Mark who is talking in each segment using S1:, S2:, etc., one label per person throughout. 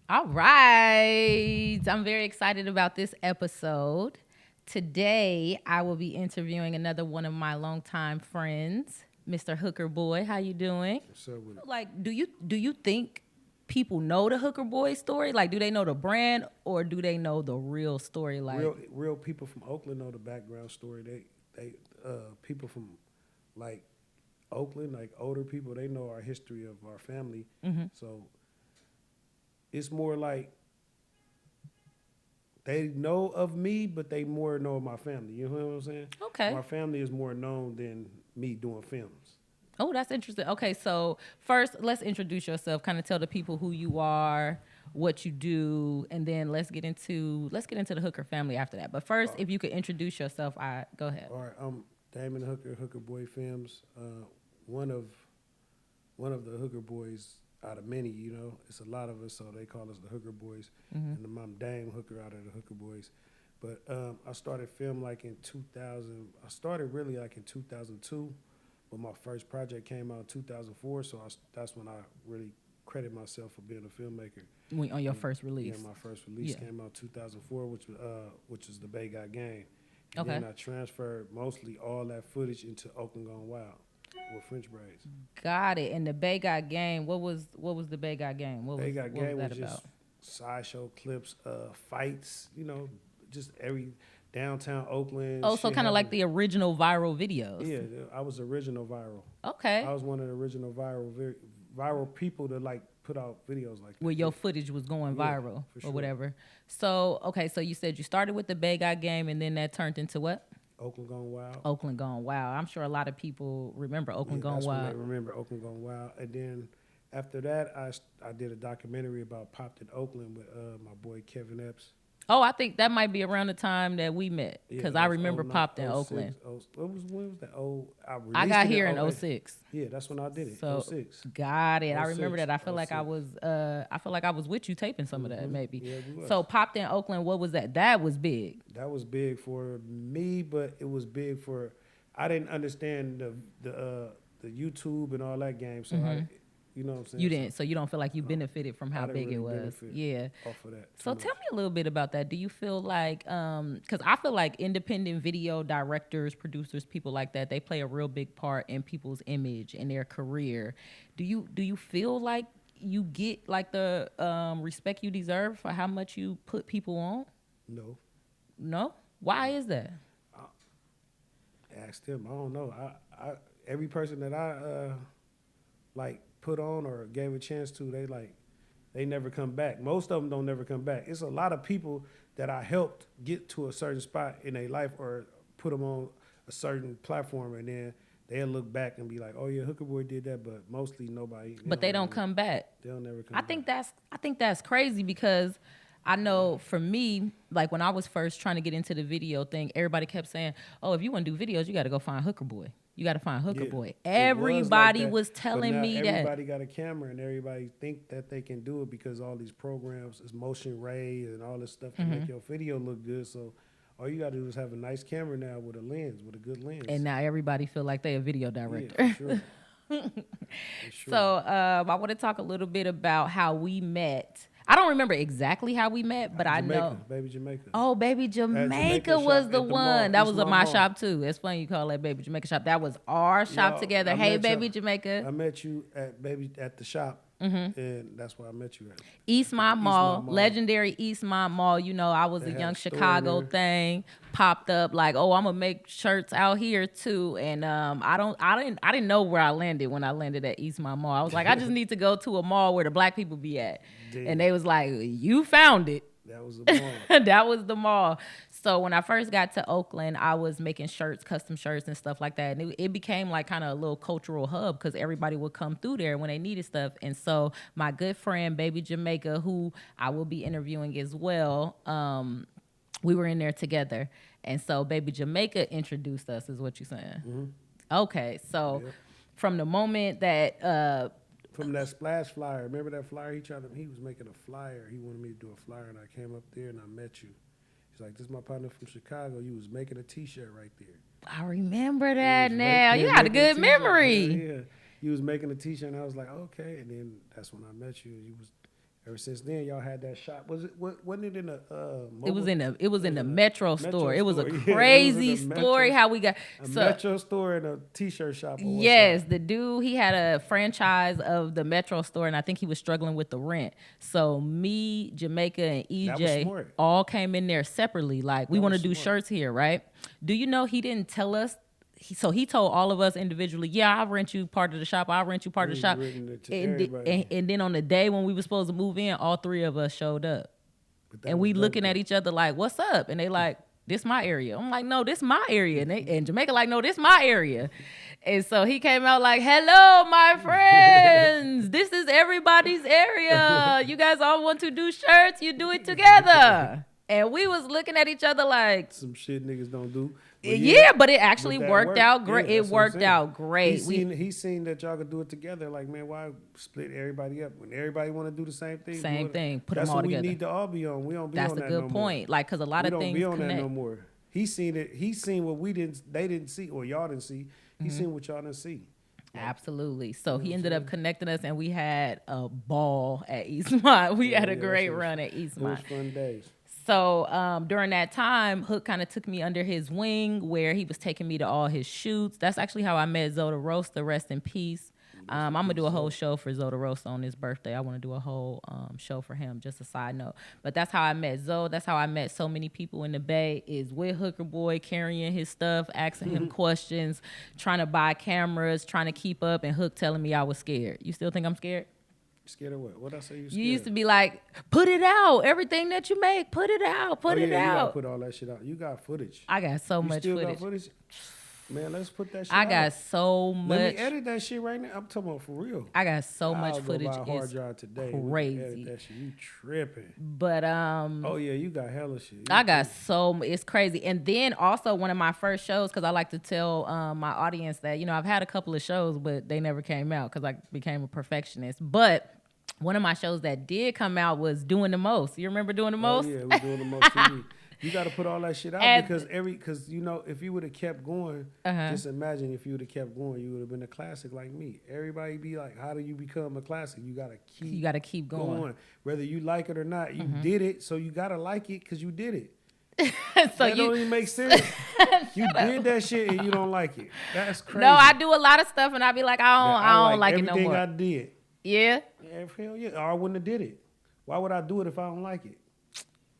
S1: All right. I'm very excited about this episode. Today, I will be interviewing another one of my longtime friends, Mr. Hooker Boy. How you doing?
S2: What's up with it?
S1: Like, do you think people know the Hooker Boy story? Like, do they know the brand or do they know the real story? Like,
S2: Real people from Oakland know the background story. They people from like Oakland, like older people, they know our history of our family. So it's more like they know of me, but they more know of my family. You know what I'm saying?
S1: Okay.
S2: My family is more known than me doing films.
S1: oh, that's interesting. Okay, so first, let's introduce yourself. Kind of tell the people who you are, what you do, and then let's get into the Hooker family after that. But first, if you could introduce yourself, go ahead.
S2: All right, I'm Damon Hooker, HookerBoyFilmz's, one of the Hooker boys out of many. You know, it's a lot of us, so they call us the Hooker Boys. And I'm Dame Hooker out of the Hooker Boys. But I started film like in 2000. I started really like in 2002, but my first project came out in 2004. So that's when I really credit myself for being a filmmaker.
S1: On your first release.
S2: Yeah, my first release came out 2004, which is The Bay Got Game. And
S1: Okay.
S2: then I transferred mostly all that footage into Oakland Gone Wild with French braids.
S1: Got it. And the Bay Got Game. What was the Bay Got Game?
S2: Bay Got Game
S1: was
S2: was
S1: that
S2: just
S1: about?
S2: sideshow clips, fights, you know, just every downtown Oakland.
S1: Oh, so
S2: shit
S1: kind of like
S2: happening.
S1: the original viral videos.
S2: Yeah, I was original viral.
S1: Okay.
S2: I was one of the original viral people to like put out videos like that.
S1: Where your footage was going
S2: Yeah,
S1: viral
S2: for
S1: or
S2: sure.
S1: whatever. So, okay, so you said you started with the Bay Got Game and then that turned into what?
S2: Oakland Gone Wild.
S1: Oakland Gone Wild. I'm sure a lot of people remember Oakland Gone
S2: That's when
S1: Wild.
S2: they remember Oakland Gone Wild. And then after that, I did a documentary about Popped in Oakland with my boy Kevin Epps.
S1: Oh, I think that might be around the time that we met because I
S2: that was
S1: remember
S2: 09,
S1: Popped in
S2: 06,
S1: Oakland.
S2: when was that?
S1: I got
S2: released it
S1: here in
S2: 08.
S1: 06.
S2: Yeah, that's when I did it.
S1: So
S2: 06.
S1: got it. I
S2: 06,
S1: remember that. I feel like I
S2: 06.
S1: was with you taping some of that maybe.
S2: Yeah, we was.
S1: So Popped in Oakland, what was that? That was big.
S2: That was big for me, but it was big for. I didn't understand the YouTube and all that game, so you know what I'm saying.
S1: You didn't, so you don't feel like you benefited from how
S2: I didn't
S1: big it
S2: really
S1: was.
S2: benefit
S1: Yeah.
S2: off of that.
S1: So tell me a little bit about that. Do you feel like, because I feel like independent video directors, producers, people like that, they play a real big part in people's image and their career. Do you feel like you get like the respect you deserve for how much you put people on?
S2: No,
S1: No? Why is that?
S2: asked him. I don't know. I every person that I like put on or gave a chance to, they never come back. Most of them don't never come back. It's a lot of people that I helped get to a certain spot in their life or put them on a certain platform, and then they'll look back and be like, "Oh yeah, Hooker Boy did that," but mostly nobody.
S1: But they don't come back.
S2: They'll never come.
S1: I think that's crazy because I know for me, like when I was first trying to get into the video thing, everybody kept saying, "Oh, if you want to do videos, you got to go find Hooker Boy. You got to find Hooker
S2: Yeah,
S1: Boy."
S2: it
S1: Everybody
S2: like that,
S1: was
S2: but
S1: telling
S2: now
S1: me that.
S2: everybody got a camera and everybody think that they can do it because all these programs is motion ray and all this stuff to make your video look good. So all you got to do is have a nice camera now with a good lens.
S1: And now everybody feel like they a video director.
S2: Yeah, for sure. For sure.
S1: So I want to talk a little bit about how we met. I don't remember exactly how we met, but I know.
S2: Baby Jamaica.
S1: Oh, Baby Jamaica
S2: Jamaica
S1: was
S2: shop
S1: the
S2: at the
S1: one.
S2: mall.
S1: That
S2: It's
S1: was
S2: my
S1: at my
S2: mall.
S1: shop too. It's funny you call that Baby Jamaica shop. That was our shop
S2: Yeah,
S1: together.
S2: I
S1: Hey,
S2: met
S1: Baby
S2: you-
S1: Jamaica.
S2: I met you at the shop, and that's where I met you at.
S1: Eastmont Mall,
S2: Mall.
S1: legendary Eastmont Mall. You know, I was
S2: They
S1: a
S2: had
S1: young
S2: a store
S1: Chicago
S2: there.
S1: thing. Popped up like, oh, I'm gonna make shirts out here too. And I didn't know where I landed when I landed at Eastmont Mall. I was like, I just need to go to a mall where the black people be at.
S2: Damn.
S1: And they was like, you found it.
S2: That was the mall.
S1: That was the mall. So when I first got to Oakland, I was making shirts, custom shirts and stuff like that. And it became like kind of a little cultural hub because everybody would come through there when they needed stuff. And so my good friend, Baby Jamaica, who I will be interviewing as well, we were in there together. And so Baby Jamaica introduced us, is what you're saying. Okay, so
S2: Yep.
S1: from the moment that
S2: From that splash flyer, remember that flyer? He was making a flyer. He wanted me to do a flyer, and I came up there and I met you. He's like, "This is my partner from Chicago. You was making a T-shirt right there."
S1: I remember that
S2: He was
S1: now. You
S2: making
S1: had a good
S2: T-shirt.
S1: memory.
S2: Yeah. You was making a T-shirt, and I was like, "Okay." And then that's when I met you. Ever since then, y'all had that shop. Wasn't it in the
S1: It was in the Metro store. It was a
S2: Yeah,
S1: crazy
S2: it was in the
S1: story
S2: Metro-
S1: how we got
S2: Metro store and a t-shirt shop.
S1: Yes, the dude, he had a franchise of the Metro store, and I think he was struggling with the rent. So me, Jamaica, and EJ all came in there separately. Like, we want to do shirts here, right? Do you know he didn't tell us? So he told all of us individually, yeah, I'll rent you part of the shop. I'll rent you part of the shop. And then on the day when we were supposed to move in, all three of us showed up. And we looking at each other like, what's up? And they like, this my area. I'm like, no, this my area. And Jamaica like, no, this my area. And so he came out like, hello, my friends. This is everybody's area. You guys all want to do shirts? You do it together. And we was looking at each other like,
S2: some shit niggas don't do.
S1: But but it actually worked out great. Yeah, it worked out great.
S2: He seen that y'all could do it together. Like, man, why split everybody up when everybody want to do the same thing?
S1: Same thing. Put them all together.
S2: That's what we need to all be on. We don't be
S1: That's
S2: on that no more.
S1: That's a good point. Like, because a lot of things
S2: we don't be on
S1: connect.
S2: that no more. He seen it. He seen what they didn't see, or y'all didn't see. He seen what y'all didn't see.
S1: Absolutely. So he ended up connecting us, and we had a ball at Eastmont. We had a great run at Eastmont.
S2: It was fun days.
S1: So during that time, Hook kind of took me under his wing, where he was taking me to all his shoots. That's actually how I met Zoda Rosta, rest in peace. I'm going to do a whole show for Zoda Rosta on his birthday. I want to do a whole show for him, just a side note. But that's how I met Zoe. That's how I met so many people in the Bay, is with Hooker Boy, carrying his stuff, asking him questions, trying to buy cameras, trying to keep up, and Hook telling me I was scared. You still think I'm scared?
S2: Scared of what? What I say you scared?
S1: You used to be like, put it out. Everything that you make, put it out. Put it out.
S2: You gotta put all that shit out. You got footage.
S1: I got so much
S2: footage.
S1: Got
S2: footage? Man, let's put that shit out.
S1: I got so much.
S2: Let me edit that shit right now. I'm talking about for real.
S1: I got so much footage.
S2: I'll go buy a hard drive today.
S1: Crazy.
S2: Edit that shit. You tripping.
S1: But
S2: oh yeah, you got hella shit.
S1: I got it's crazy. And then also one of my first shows, because I like to tell my audience that, you know, I've had a couple of shows, but they never came out because I became a perfectionist. But one of my shows that did come out was Doing the Most. You remember Doing the Most?
S2: Oh, yeah, we're Doing the Most TV. You got to put all that shit out because you know, if you would have kept going, just imagine if you would have kept going, you would have been a classic like me. Everybody be like, how do you become a classic? You got to keep going. Whether you like it or not, you did it, so you got to like it because you did it. So that don't even make sense. You did that shit and you don't like it. That's crazy.
S1: No, I do a lot of stuff and I be like, I don't like it no more.
S2: Everything I did.
S1: Yeah?
S2: Yeah, hell yeah. Or I wouldn't have did it. Why would I do it if I don't like it?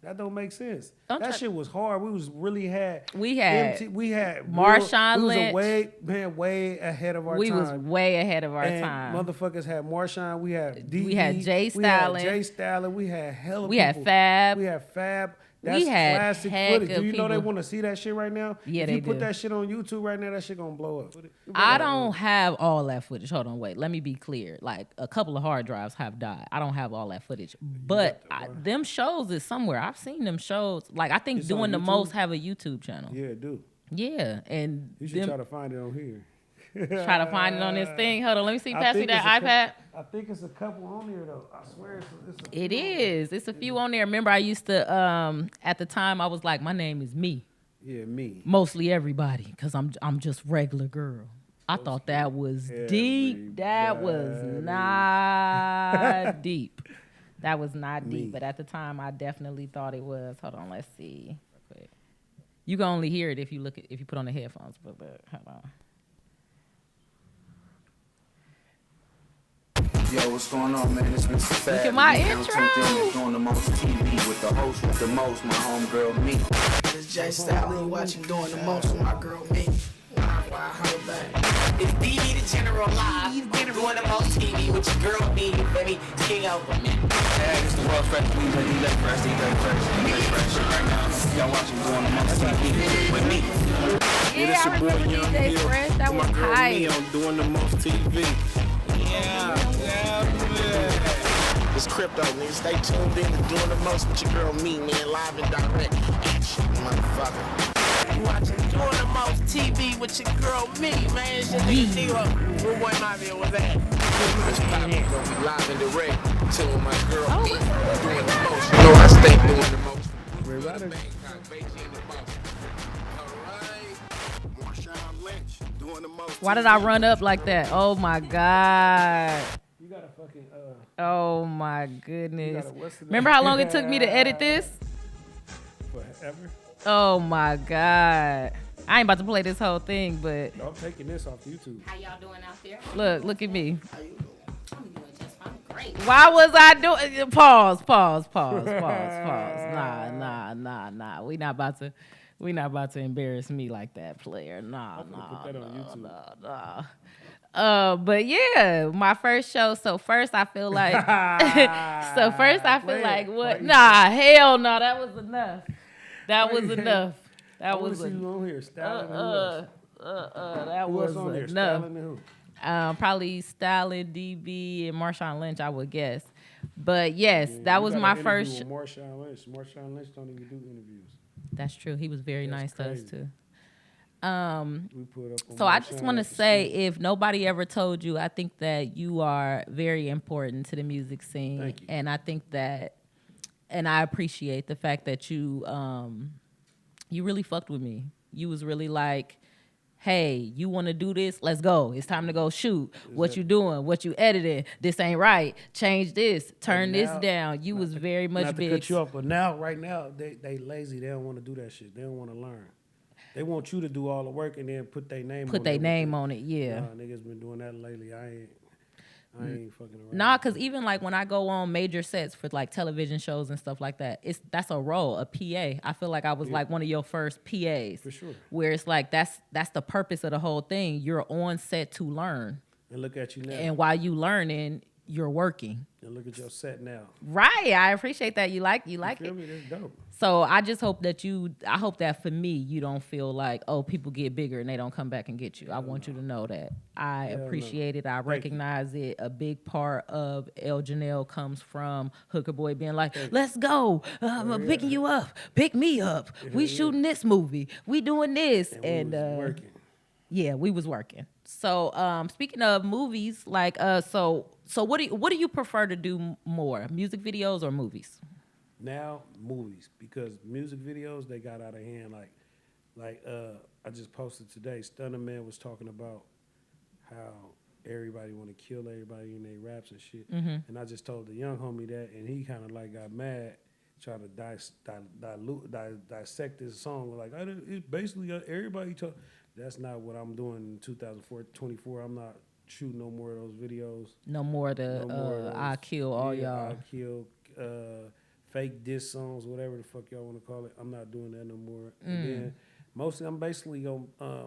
S2: That don't make sense. That shit was hard. We had
S1: Marshawn Lynch.
S2: We was way ahead of our time.
S1: We was way ahead of our time.
S2: Motherfuckers had Marshawn. We had D.
S1: We had Jay
S2: Stalin. We had hella people.
S1: Had Fab.
S2: We had Fab. That's classic footage. Do you know they want to see that shit right now?
S1: Yeah,
S2: if you put that shit on YouTube right now, that shit gonna blow up.
S1: I don't have all that footage. Hold on, wait. Let me be clear. Like, a couple of hard drives have died. I don't have all that footage. But them shows is somewhere. I've seen them shows. Like, I think Doing the Most have a YouTube channel.
S2: Yeah, it do.
S1: Yeah, and
S2: you should try to find it on here.
S1: Try to find it on this thing. Hold on, let me see. Pass me that iPad.
S2: I think it's a couple on there though. I swear
S1: it is. It's a few on there. Remember, I used to at the time I was like, my name is me.
S2: Yeah, me.
S1: Mostly everybody, because I'm just regular girl. I thought that was deep. That was not deep. That was not deep. But at the time, I definitely thought it was. Hold on, let's see. Real quick. You can only hear it if you put on the headphones. But hold on.
S3: Yo, what's going on, man? It's Mr. Fab.
S1: Look at my intro.
S3: Doing the most TV with the host with the most, my homegirl, me.
S4: It's Jay Stalin watching Doing the Most with my girl, me.
S5: It's BB the General Live. Doing the Most TV with your girl, me, baby. King over, man.
S3: Hey, it's the world's fresh. DJ Fresh. Right now, y'all watching Doing the Most TV with me.
S1: Yeah, I remember DJ Fresh. That was tight.
S6: On Doing the Most TV. Yeah, it's crypto, nigga. Stay tuned in to Doing the Most with your girl, me, man. Live and direct. Action, motherfucker.
S5: You watching Doing the Most TV with your girl, me, man. It's your nigga Nero. What boy Mafia was that?
S6: It's poppin', gonna be live and direct. To my girl, me. Doing the most. You know I stay doing the most.
S1: Why did I run up like that? Oh my God.
S2: You gotta fucking
S1: Oh my goodness.
S2: what's the name?
S1: Remember how long it took me to edit this?
S2: Forever.
S1: Oh my God. I ain't about to play this whole thing, but
S2: I'm taking this off YouTube.
S7: How y'all doing out there?
S1: look at me.
S7: I'm doing just fine. Great.
S1: Why was I doing? Pause. Nah. We not about to embarrass me like that, player. Nah.
S2: Put that on YouTube.
S1: Nah. But yeah, my first show. So first I feel like, what? Nah, hell no, that was enough. That was enough. That was
S2: you on here styling
S1: that
S2: who
S1: was
S2: else on here
S1: enough.
S2: styling and who?
S1: Probably Styling, DB, and Marshawn Lynch, I would guess. But yes, that was my first.
S2: Marshawn Lynch. Marshawn Lynch don't even do interviews.
S1: That's true. He was very nice to us too.
S2: We put up on
S1: So I just want to
S2: Marshawn
S1: say, if nobody ever told you, I think that you are very important to the music scene.
S2: Thank you.
S1: And I think that, and I appreciate the fact that you really fucked with me. You was really like, hey, you want to do this? Let's go. It's time to go shoot. What you doing? What you editing? This ain't right. Change this. Turn this down. You was very much
S2: not
S1: big.
S2: to cut you off, but right now, they lazy. They don't want to do that shit. They don't want to learn. They want you to do all the work and then put their name on it.
S1: Yeah.
S2: Nah, niggas been doing that lately. I ain't fucking around.
S1: Nah, because even like when I go on major sets for like television shows and stuff like that, that's a role, a PA. I feel like I was like one of your first PAs.
S2: For sure.
S1: Where it's like that's the purpose of the whole thing. You're on set to learn.
S2: And look at you now.
S1: And while you learning, you're working.
S2: And look at your set now.
S1: Right. I appreciate that. You like
S2: You
S1: it.
S2: feel me? That's dope.
S1: So I just hope that I hope that for me, you don't feel like, oh, people get bigger and they don't come back and get you. I want you to know that I appreciate it. I recognize it. A big part of ElleJanelle comes from Hooker Boy being like, let's go. I'm picking you up. Pick me up. We shooting this movie. We doing this.
S2: And we was working.
S1: Yeah, we was working. So speaking of movies, like so what do you prefer to do more? Music videos or movies?
S2: Now, movies, because music videos, they got out of hand. Like I just posted today, Stunner Man was talking about how everybody want to kill everybody in their raps and shit.
S1: Mm-hmm.
S2: And I just told the young homie that, and he kind of like got mad, trying to dissect this song. Like, it's basically everybody talk. That's not what I'm doing in 2024. I'm not shooting no more of those videos.
S1: No more I kill all y'all.
S2: I kill. Fake diss songs, whatever the fuck y'all want to call it. I'm not doing that no more. And then mostly I'm basically going to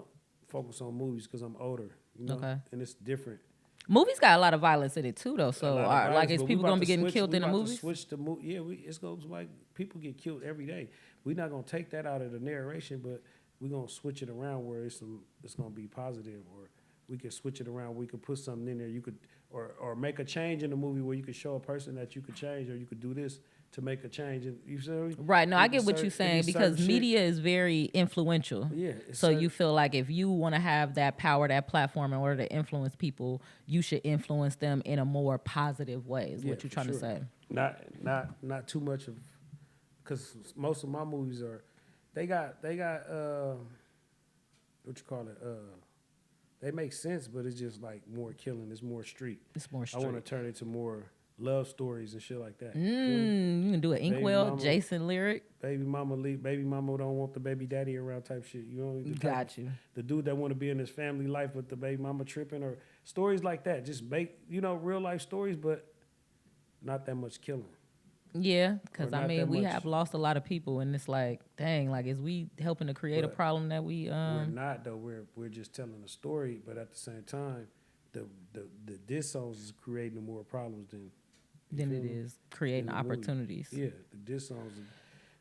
S2: focus on movies because I'm older, you know? Okay. And it's different.
S1: Movies got a lot of violence in it too, though. So, like, is people going to be getting killed in the movies?
S2: Switch the movie. Yeah, it's going to like people get killed every day. We're not going to take that out of the narration, but we're going to switch it around where it's going to be positive, or we can switch it around. We could put something in there. You could, or make a change in the movie where you could show a person that you could change, or you could do this to make a change. You see what I mean?
S1: Right. No, I get what you're saying, because media is very influential.
S2: Yeah.
S1: So you feel like if you want to have that power, that platform in order to influence people, you should influence them in a more positive way, is what you're trying to say.
S2: Not too much of, because most of my movies are, they got what you call it, they make sense, but it's just like more killing. It's more street.
S1: It's more street.
S2: I want to turn it to more love stories and shit like that.
S1: You can do an Inkwell, Jason lyric.
S2: Baby mama don't want the baby daddy around type shit. You know, the dude that want to be in his family life, but the baby mama tripping, or stories like that. Just make, real life stories, but not that much killing.
S1: Yeah, because I mean, we have lost a lot of people, and it's like, dang, like, is we helping to create a problem that we?
S2: We're not though. We're just telling a story, but at the same time, the diss songs is creating more problems than
S1: it is creating opportunities.
S2: Yeah, the diss songs.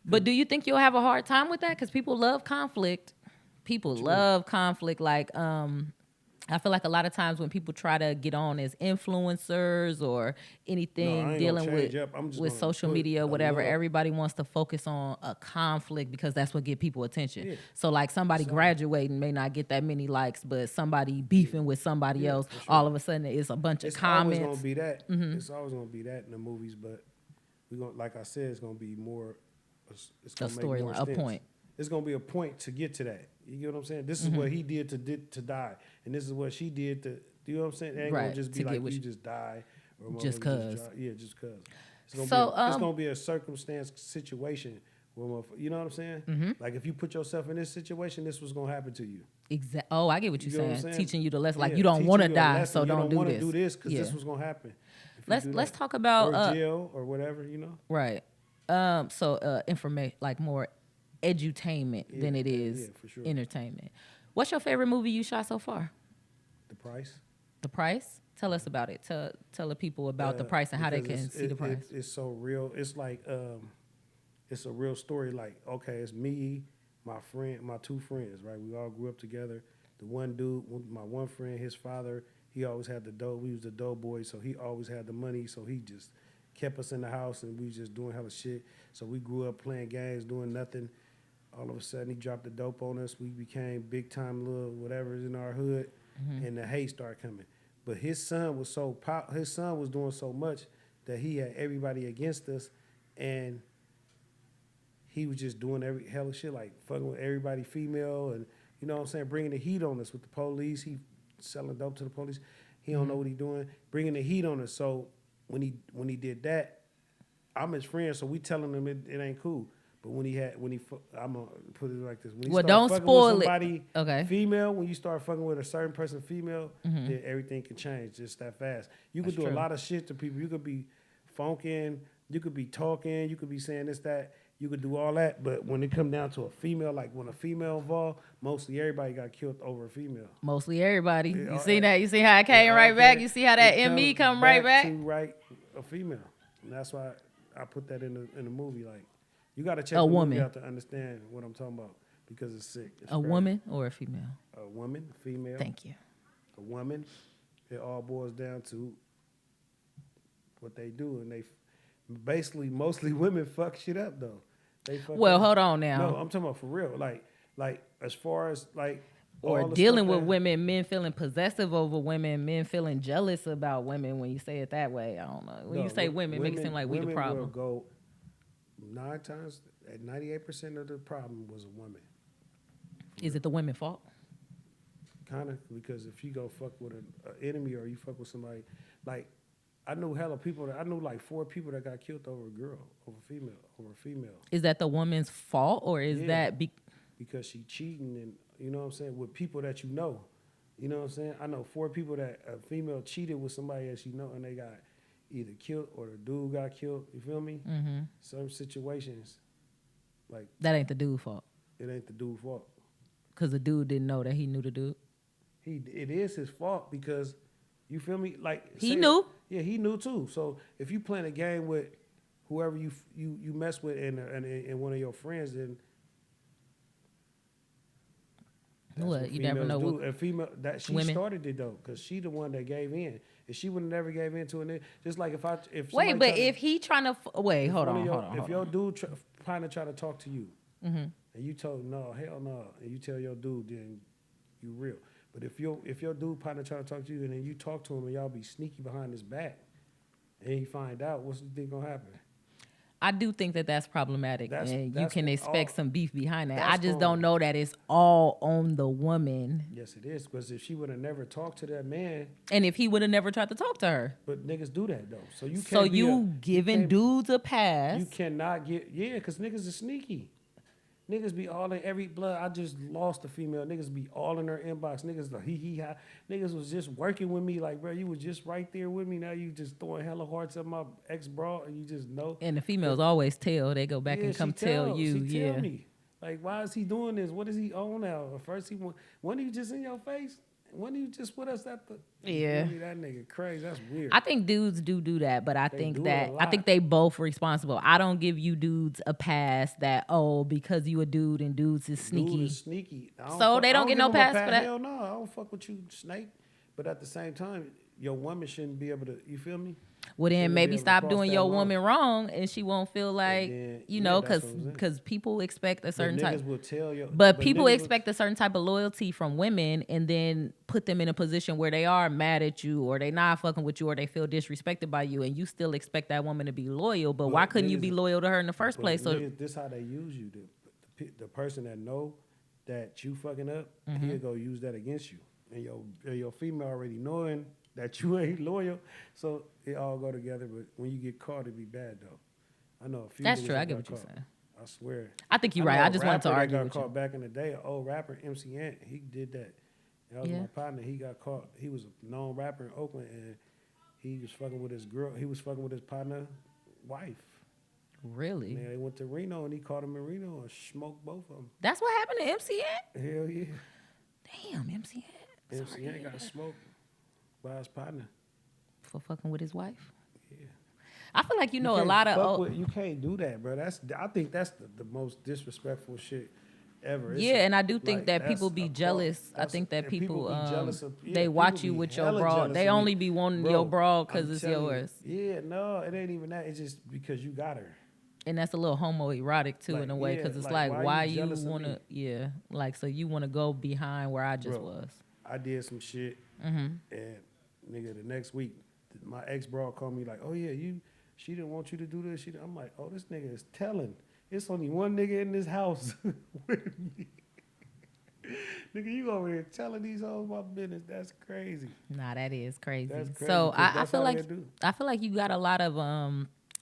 S1: But do you think you'll have a hard time with that? Because people love conflict. People love conflict. Like, I feel like a lot of times when people try to get on as influencers or anything dealing with social media, whatever, everybody wants to focus on a conflict because that's what get people attention. Yeah. So like somebody graduating may not get that many likes, but somebody beefing with somebody else, all of a sudden it's a bunch of comments.
S2: It's always gonna be that. Mm-hmm. It's always gonna be that in the movies, but we're gonna, like I said, it's gonna be more. It's gonna make more sense.
S1: A point.
S2: It's gonna be a point to get to that. You get what I'm saying? This is what he did to die, and this is what she did to. You know what I'm saying? It ain't gonna just be like you just die, Or
S1: Just
S2: motherfucker
S1: cause.
S2: Yeah, just cause.
S1: So,
S2: It's gonna be a circumstance situation where you know what I'm saying?
S1: Mm-hmm.
S2: Like if you put yourself in this situation, this was gonna happen to you.
S1: Oh, I get what you're
S2: You know what I'm
S1: saying.
S2: saying?
S1: Teaching you the lesson, like
S2: Yeah,
S1: you don't
S2: teaching
S1: want to
S2: you a
S1: die,
S2: lesson.
S1: so
S2: You
S1: don't do
S2: wanna
S1: this.
S2: do this because
S1: Yeah.
S2: this was gonna happen. If you do
S1: Let's
S2: that.
S1: talk about
S2: or jail or whatever, you know.
S1: right. Information like more edutainment than it is
S2: for sure.
S1: entertainment. What's your favorite movie you shot so far?
S2: The Price.
S1: The Price. Tell us about it. Tell the people about The Price and how they
S2: because
S1: can see The Price.
S2: It's so real. It's like it's a real story. Like, okay, it's me, my two friends, right? We all grew up together. The one dude, my one friend, his father, he always had the dough. We was the dough boy, so he always had the money. So he just kept us in the house, and we was just doing hella shit. So we grew up playing games, doing nothing. All of a sudden, he dropped the dope on us. We became big time little whatever's in our hood, and the hate started coming. But his son was his son was doing so much that he had everybody against us, and he was just doing every hella shit, like fucking with everybody female, and you know what I'm saying, bringing the heat on us with the police. He selling dope to the police. He don't know what he doing, bringing the heat on us. So when he did that, I'm his friend, so we telling him it ain't cool. But I'm gonna put it like this. When you
S1: Well,
S2: start
S1: don't
S2: fucking
S1: spoil
S2: with
S1: it.
S2: somebody
S1: Okay.
S2: female, when you start fucking with a certain person female, then everything can change just that fast. You could
S1: That's
S2: do a
S1: true.
S2: lot of shit to people. You could be funking, you could be talking, you could be saying this, that, you could do all that. But when it come down to a female, like when a female involved, mostly everybody got killed over a female.
S1: Mostly everybody.
S2: It
S1: You
S2: all-
S1: see that? You see how it came
S2: It
S1: right
S2: all
S1: back?
S2: came-
S1: You see how that
S2: it
S1: ME
S2: comes
S1: come right back?
S2: to right a female. And that's why I put that in the movie. Like, you got to check
S1: A
S2: the
S1: woman.
S2: movie out to understand what I'm talking about because it's sick. It's
S1: A
S2: crazy.
S1: woman or a female?
S2: A woman, a female.
S1: Thank you.
S2: A woman. It all boils down to what they do, and they basically mostly women fuck shit up though. They fuck
S1: Well,
S2: up.
S1: hold on now.
S2: No, I'm talking about for real. Like as far as like
S1: Or
S2: all the
S1: dealing
S2: stuff
S1: with
S2: that-
S1: women, men feeling possessive over women, men feeling jealous about women. When you say it that way, I don't know. When
S2: No,
S1: you say women, it makes it seem like we the
S2: women
S1: problem.
S2: Will go 9 times, at 98% of the problem was a woman.
S1: Is it the women's fault?
S2: Kind of, because if you go fuck with an enemy or you fuck with somebody, like I knew hella people. I knew like 4 people that got killed over a girl, over a female.
S1: Is that the woman's fault, or is
S2: Yeah.
S1: that
S2: Because she cheating, and you know what I'm saying, with people that you know. You know what I'm saying? I know 4 people that a female cheated with somebody that you know, and they got either killed or the dude got killed. You feel me?
S1: Mm-hmm.
S2: Some situations, like
S1: that ain't the dude's fault?
S2: it ain't the dude's fault.
S1: Because the dude didn't know that he knew the dude.
S2: It is his fault because you feel me. Like
S1: He knew.
S2: Yeah, he knew too. So if you playing a game with whoever you mess with and one of your friends, then that's
S1: What? You never
S2: females
S1: know
S2: do.
S1: what
S2: And female that she
S1: women-
S2: started it though, because she the one that gave in. If she would have never gave in to it, just like if
S1: Wait,
S2: somebody
S1: but
S2: try to-
S1: if he trying to wait,
S2: if
S1: hold
S2: one
S1: on,
S2: of your-
S1: hold on.
S2: If
S1: hold
S2: your
S1: on.
S2: dude trying to try to talk to you,
S1: Mm-hmm.
S2: and you told no, hell no, and you tell your dude, then you real. But if your dude partner trying to talk to you and then you talk to him and y'all be sneaky behind his back, and he find out, what's the thing gonna happen?
S1: I do think that that's problematic,
S2: That's-
S1: and you
S2: that's
S1: can
S2: what
S1: expect
S2: all-
S1: some beef behind that.
S2: that's
S1: I just
S2: gonna-
S1: don't know that it's all on the woman.
S2: Yes, it is. Because if she would have never talked to that man,
S1: And if he would have never tried to talk to her,
S2: but niggas do that though. So you can't.
S1: so
S2: be
S1: you giving
S2: can't-
S1: dudes a pass.
S2: You cannot get because niggas is sneaky. Niggas be all in every blood. I just lost a female. Niggas be all in her inbox. Niggas the hee. Niggas was just working with me like, bro, you was just right there with me. Now you just throwing hella hearts at my ex bra, and you just know.
S1: And the females always tell. They go back
S2: Yeah,
S1: and come
S2: she
S1: tell you.
S2: She
S1: Yeah.
S2: tell me. Like, why is he doing this? What is he on now? At first when he just in your face? When he just with us at the
S1: Yeah.
S2: That nigga crazy. That's weird.
S1: I think dudes do that, but I
S2: They
S1: think
S2: do it
S1: that
S2: a
S1: I think
S2: lot.
S1: they both responsible. I don't give you dudes a pass that because you a dude and dudes is sneaky.
S2: Dude is sneaky. I
S1: So they
S2: I
S1: don't get
S2: give
S1: no
S2: him a
S1: pass for that?
S2: Hell no, I don't fuck with you, snake. But at the same time, your woman shouldn't be able to. You feel me?
S1: Well, then
S2: Shouldn't
S1: maybe
S2: be able to
S1: stop
S2: cross
S1: doing
S2: that
S1: your
S2: line.
S1: woman wrong, and she won't feel like
S2: then,
S1: you
S2: yeah,
S1: know,
S2: that's what I'm saying.
S1: people expect a
S2: But
S1: certain type.
S2: niggas will tell you.
S1: But people
S2: niggas will-
S1: expect a certain type of loyalty from women, and then put them in a position where they are mad at you, or they not fucking with you, or they feel disrespected by you, and you still expect that woman to be loyal. But why couldn't you be
S2: niggas-
S1: loyal to her in the first
S2: but
S1: place? So
S2: niggas, this how they use you. The person that know that you fucking up,
S1: Mm-hmm.
S2: he'll go use that against you, and your female already knowing that you ain't loyal. So it all go together. But when you get caught, it be bad though. I know a few.
S1: That's
S2: niggas
S1: true. I
S2: that
S1: get
S2: got
S1: what you're
S2: caught.
S1: saying.
S2: I swear.
S1: I think you're right.
S2: know
S1: I
S2: a
S1: just wanted to
S2: rapper that
S1: argue
S2: got
S1: with
S2: caught
S1: you.
S2: back in the day. An old rapper, MC Ant, he did that. That was
S1: Yeah.
S2: my partner. He got caught. He was a known rapper in Oakland, and he was fucking with his girl. He was fucking with his partner wife.
S1: Really?
S2: Man, they went to Reno, and he caught him in Reno and smoked both of them.
S1: That's what happened to MC Ant?
S2: Hell yeah.
S1: Damn, MC Ant.
S2: MC Ant got smoked by his partner.
S1: For fucking with his wife?
S2: Yeah.
S1: I feel like you know a
S2: can't
S1: lot
S2: fuck
S1: of...
S2: with- you can't do that, bro. I think that's the most disrespectful shit ever. It's
S1: Yeah, and I do think
S2: like,
S1: that
S2: that's
S1: people be
S2: a
S1: jealous.
S2: cult.
S1: I think that
S2: And
S1: people
S2: be jealous of,
S1: they watch you
S2: people be
S1: with your
S2: hella
S1: bra.
S2: jealous
S1: They
S2: of me.
S1: only be wanting
S2: Bro,
S1: your bra because
S2: I'm
S1: it's
S2: telling you.
S1: yours.
S2: Yeah, no, it ain't even that. It's just because you got her.
S1: And that's a little homoerotic too,
S2: Like,
S1: in a way,
S2: yeah,
S1: because it's
S2: like,
S1: like,
S2: why
S1: why
S2: you
S1: you
S2: jealous of
S1: want to,
S2: me?
S1: yeah, like, so you want to go behind where I just
S2: Bro.
S1: was.
S2: I did some shit,
S1: Mm-hmm.
S2: and nigga, the next week, my ex bro called me like, "Oh yeah, she didn't want you to do this." I'm like, "Oh, this nigga is telling. It's only one nigga in this house with me." Nigga, you over here telling these hoes my business? That's crazy.
S1: Nah, that is crazy.
S2: That's crazy,
S1: So
S2: 'cause
S1: I
S2: that's
S1: feel
S2: how
S1: like
S2: they do.
S1: you got a lot of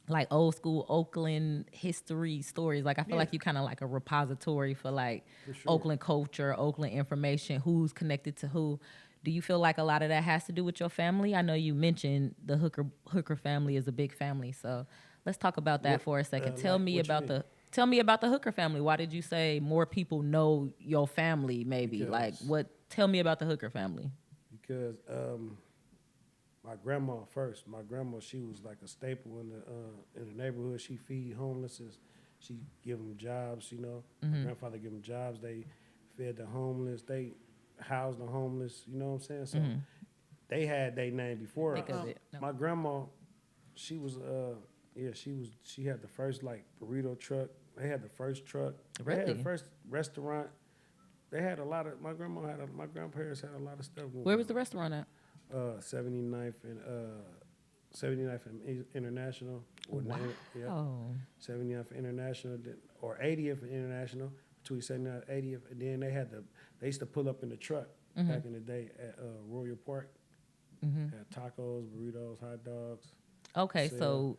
S1: like old school Oakland history stories. Like I feel
S2: Yeah.
S1: like you kind of like a repository for like
S2: For sure.
S1: Oakland culture, Oakland information, who's connected to who. Do you feel like a lot of that has to do with your family? I know you mentioned the Hooker family is a big family, so let's talk about that
S2: What-
S1: for a second.
S2: like,
S1: Tell me
S2: what you
S1: about
S2: mean?
S1: tell me about the Hooker family. Why did you say more people know your family? Maybe like
S2: Because-
S1: what? Tell me about the Hooker family.
S2: Because my grandma first. My grandma, she was like a staple in the neighborhood. She feed homeless. She give them jobs. You know, my grandfather give them jobs. They fed the homeless. They housed the homeless. You know what I'm saying? So they had their name before.
S1: Think of it. No.
S2: My grandma, she was she had the first like burrito truck. They had the first truck. They had
S1: Really?
S2: the first restaurant. They had a lot of my grandparents had a lot of stuff going
S1: Where
S2: on.
S1: was the restaurant at?
S2: 79th and International. Or
S1: Wow.
S2: Yeah,
S1: Oh,
S2: 79th International or 80th and International, between 79th and 80th. And then they used to pull up in the truck back in the day at Royal Park. Had tacos, burritos, hot dogs.
S1: okay. So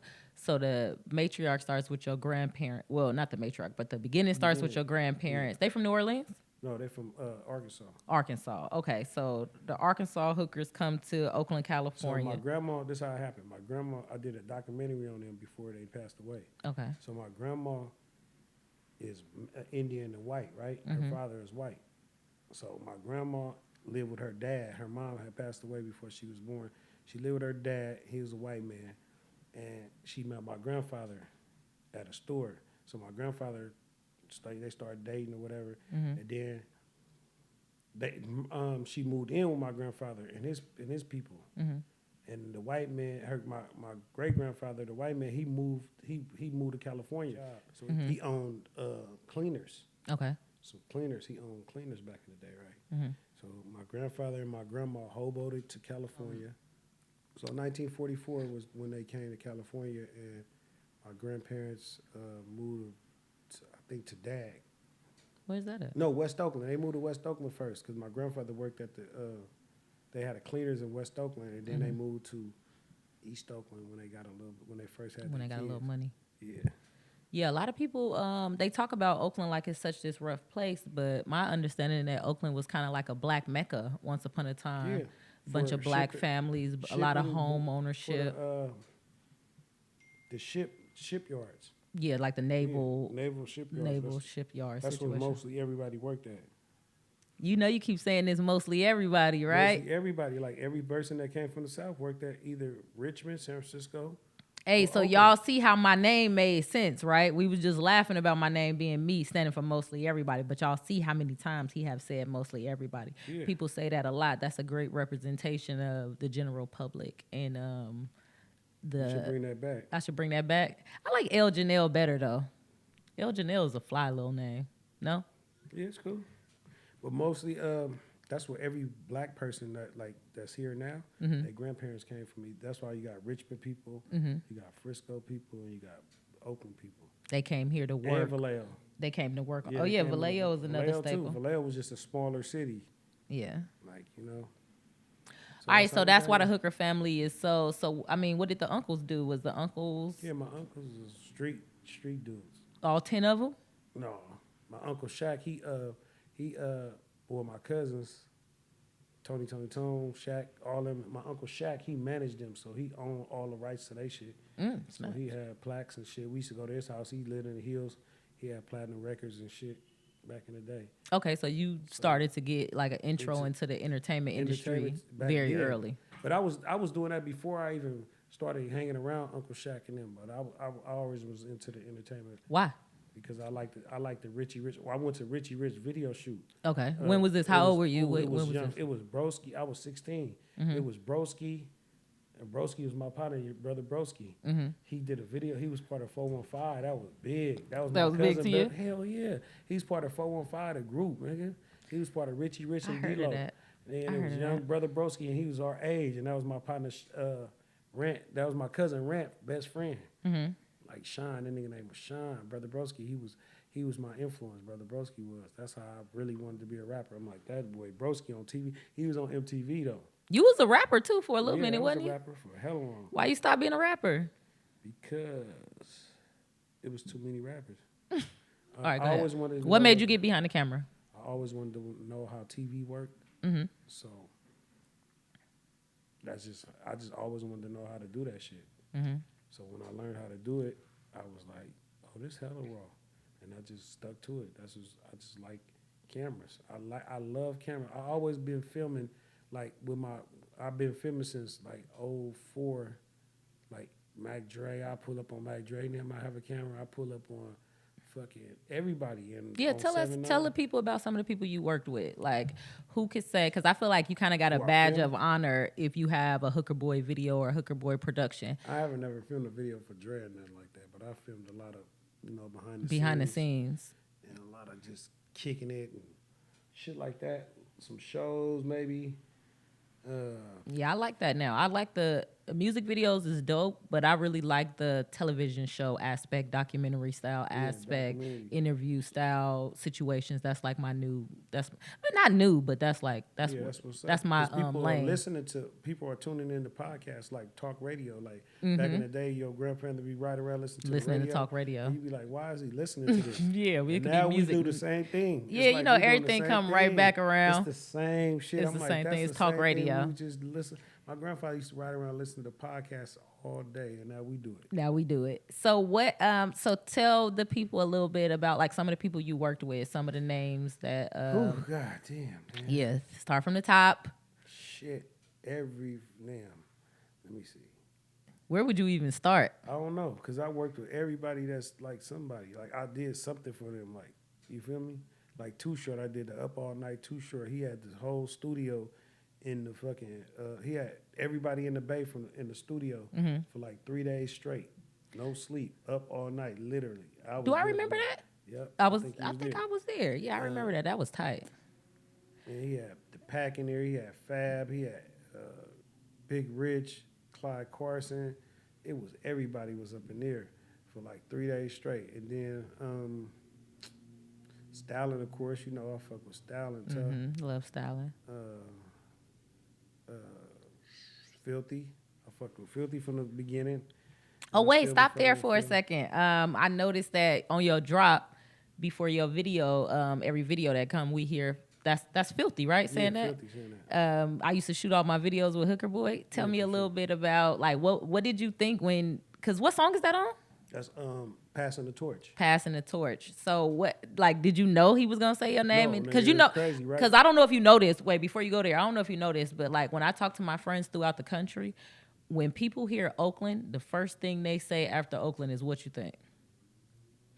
S1: the matriarch starts with your grandparent. Well, not the matriarch, but the beginning starts with your grandparents. They from New Orleans?
S2: No, they're from Arkansas.
S1: Arkansas. Okay, so the Arkansas Hookers come to Oakland,
S2: So
S1: California.
S2: my grandma, this how it happened. My grandma, I did a documentary on them before they passed away.
S1: Okay.
S2: So my grandma is Indian and white, right? Her father is white. So my grandma lived with her dad. Her mom had passed away before she was born. She lived with her dad. He was a white man. And she met my grandfather at a store. So my grandfather, they started dating or whatever. And then she moved in with my grandfather and his people. And the white man, my great grandfather, the white man, he moved to California. So he owned cleaners.
S1: Okay.
S2: So he owned cleaners back in the day, right? So my grandfather and my grandma hoboed to California. So 1944 was when they came to California, and my grandparents moved, I think, to Dag.
S1: Where's that at?
S2: No, West Oakland. They moved to West Oakland first because my grandfather worked at they had a cleaners in West Oakland, and then they moved to East Oakland when they first had
S1: When
S2: their
S1: they got a
S2: kids.
S1: little money.
S2: Yeah.
S1: Yeah, a lot of people they talk about Oakland like it's such this rough place, but my understanding that Oakland was kind of like a black mecca once upon a time.
S2: Yeah.
S1: Bunch
S2: For
S1: of black
S2: shipping-
S1: families, a lot of
S2: shipping,
S1: home
S2: for
S1: ownership.
S2: The shipyards.
S1: Yeah, like the naval
S2: Naval shipyards.
S1: naval shipyard
S2: That's where
S1: situation.
S2: mostly everybody worked at.
S1: You know, you keep saying this mostly everybody, right?
S2: Mostly everybody, like every person that came from the South worked at either Richmond, San Francisco.
S1: Hey,
S2: or
S1: so
S2: Oakland.
S1: y'all see how my name made sense, right? We was just laughing about my name being me, standing for mostly everybody, but y'all see how many times he have said mostly everybody.
S2: Yeah.
S1: People say that a lot. That's a great representation of the general public. And
S2: You should bring that back.
S1: I should bring that back. I like ElleJanelle better though. ElleJanelle is a fly little name. No?
S2: Yeah, it's cool. But mostly, that's where every black person that's here now, their grandparents came from. That's why you got Richmond people, you got Frisco people, and you got Oakland people.
S1: They came here to
S2: And
S1: work.
S2: Vallejo.
S1: They came to work.
S2: Yeah,
S1: Oh
S2: they
S1: yeah,
S2: came to-
S1: Vallejo is another
S2: Vallejo,
S1: staple.
S2: too. Vallejo was just a smaller city,
S1: Yeah.
S2: like, you know.
S1: All right, so that's why the Hooker family is so. I mean, what did the uncles do? Was the uncles?
S2: Yeah, my uncles is street dudes.
S1: All 10 of them?
S2: No, my uncle Shaq. Well, my cousins, Tony, Shaq, all them. My uncle Shaq, he managed them, so he owned all the rights to their shit. So nice. He had plaques and shit. We used to go to his house. He lived in the hills. He had platinum records and shit back in the day.
S1: Okay, so you started to get like an intro into the entertainment industry very early.
S2: But I was doing that before I even started hanging around Uncle Shaq and them. But I always was into the entertainment.
S1: Why?
S2: Because I liked the Richie Rich. Well, I went to Richie Rich video shoot.
S1: Okay. When was this? How old were you?
S2: It was young. It was Broski. I was 16. It was Broski. And Broski was my partner, your brother Broski. He did a video. He was part of 415. That was big. That was
S1: big to you?
S2: Hell yeah. He's part of 415, the group, nigga. He was part of Richie Rich and D-Lo. And it was young brother Broski, and he was our age. And that was my partner, Rant. That was my cousin, Rant, best friend. Like Sean, that nigga name was Sean. Brother Broski, he was my influence. Brother Broski was. That's how I really wanted to be a rapper. I'm like, that boy Broski on TV. He was on MTV though.
S1: You was a rapper too for a little minute, wasn't you?
S2: I was a rapper for hell long.
S1: Why you stopped being a rapper?
S2: Because it was too many rappers.
S1: All right, go
S2: I
S1: ahead.
S2: always wanted to
S1: what
S2: know,
S1: made you get behind the camera?
S2: I always wanted to know how TV worked. So I just always wanted to know how to do that shit. So when I learned how to do it, I was like, oh, this hella raw. And I just stuck to it. I just like cameras. I love camera. I always been filming. Like I've been filming since like 04, like Mac Dre. I pull up on Mac Dre, and then I have a camera. I pull up on fucking everybody. And
S1: yeah, tell the people about some of the people you worked with. Like who could say? Because I feel like you kind of got a badge of honor if you have a Hooker Boy video or a Hooker Boy production.
S2: I haven't never filmed a video for Dre or nothing like that, but I filmed a lot of
S1: behind the scenes
S2: and a lot of just kicking it and shit like that. Some shows maybe.
S1: Yeah, I like that now. I like the music videos is dope, but I really like the television show aspect, documentary style aspect, interview style situations. That's like my new. That's not new, but that's my lane.
S2: People are tuning in to podcasts like talk radio. Like back in the day, your grandparents would be right around listening to talk radio. And you'd be like, why is he listening to this?
S1: Yeah, we could do music.
S2: Now we do the same thing.
S1: Yeah,
S2: it's
S1: like everything come right back around.
S2: It's the same shit.
S1: It's the same thing. It's talk radio.
S2: We just listen. My grandfather used to ride around listening to podcasts all day, and now we do it.
S1: So what? So tell the people a little bit about like some of the people you worked with, some of the names that.
S2: Oh god damn, man.
S1: Yeah, start from the top.
S2: Shit, Let me see.
S1: Where would you even start?
S2: I don't know, because I worked with everybody that's like somebody. Like I did something for them. Like you feel me? Like Too Short, I did the Up All Night Too Short. He had this whole studio. In the fucking, he had everybody in the bay in the studio for like 3 days straight, no sleep, up all night, literally.
S1: Do I remember that?
S2: Yep.
S1: I think I was there. Yeah, I remember that. That was tight.
S2: And he had the Pack in there. He had Fab. He had Big Rich, Clyde Carson. It was everybody was up in there for like 3 days straight, and then Styling, of course, you know I fuck with Styling too.
S1: Love Styling.
S2: Filthy. I fucked with Filthy from the beginning.
S1: Oh wait, stop there for a second. I noticed that on your drop before your video, every video that come, we hear that's Filthy, right? Saying that.
S2: Filthy saying that.
S1: I used to shoot all my videos with Hooker Boy. Tell me a little bit about like what did you think when? Because what song is that on?
S2: That's Passing the Torch.
S1: Passing the Torch. So what, like, did you know he was going to say your name?
S2: No,
S1: because you know,
S2: crazy, right?
S1: Because I don't know if you know this. Wait, before you go there, I don't know if you know this, but like when I talk to my friends throughout the country, when people hear Oakland, the first thing they say after Oakland is what you think?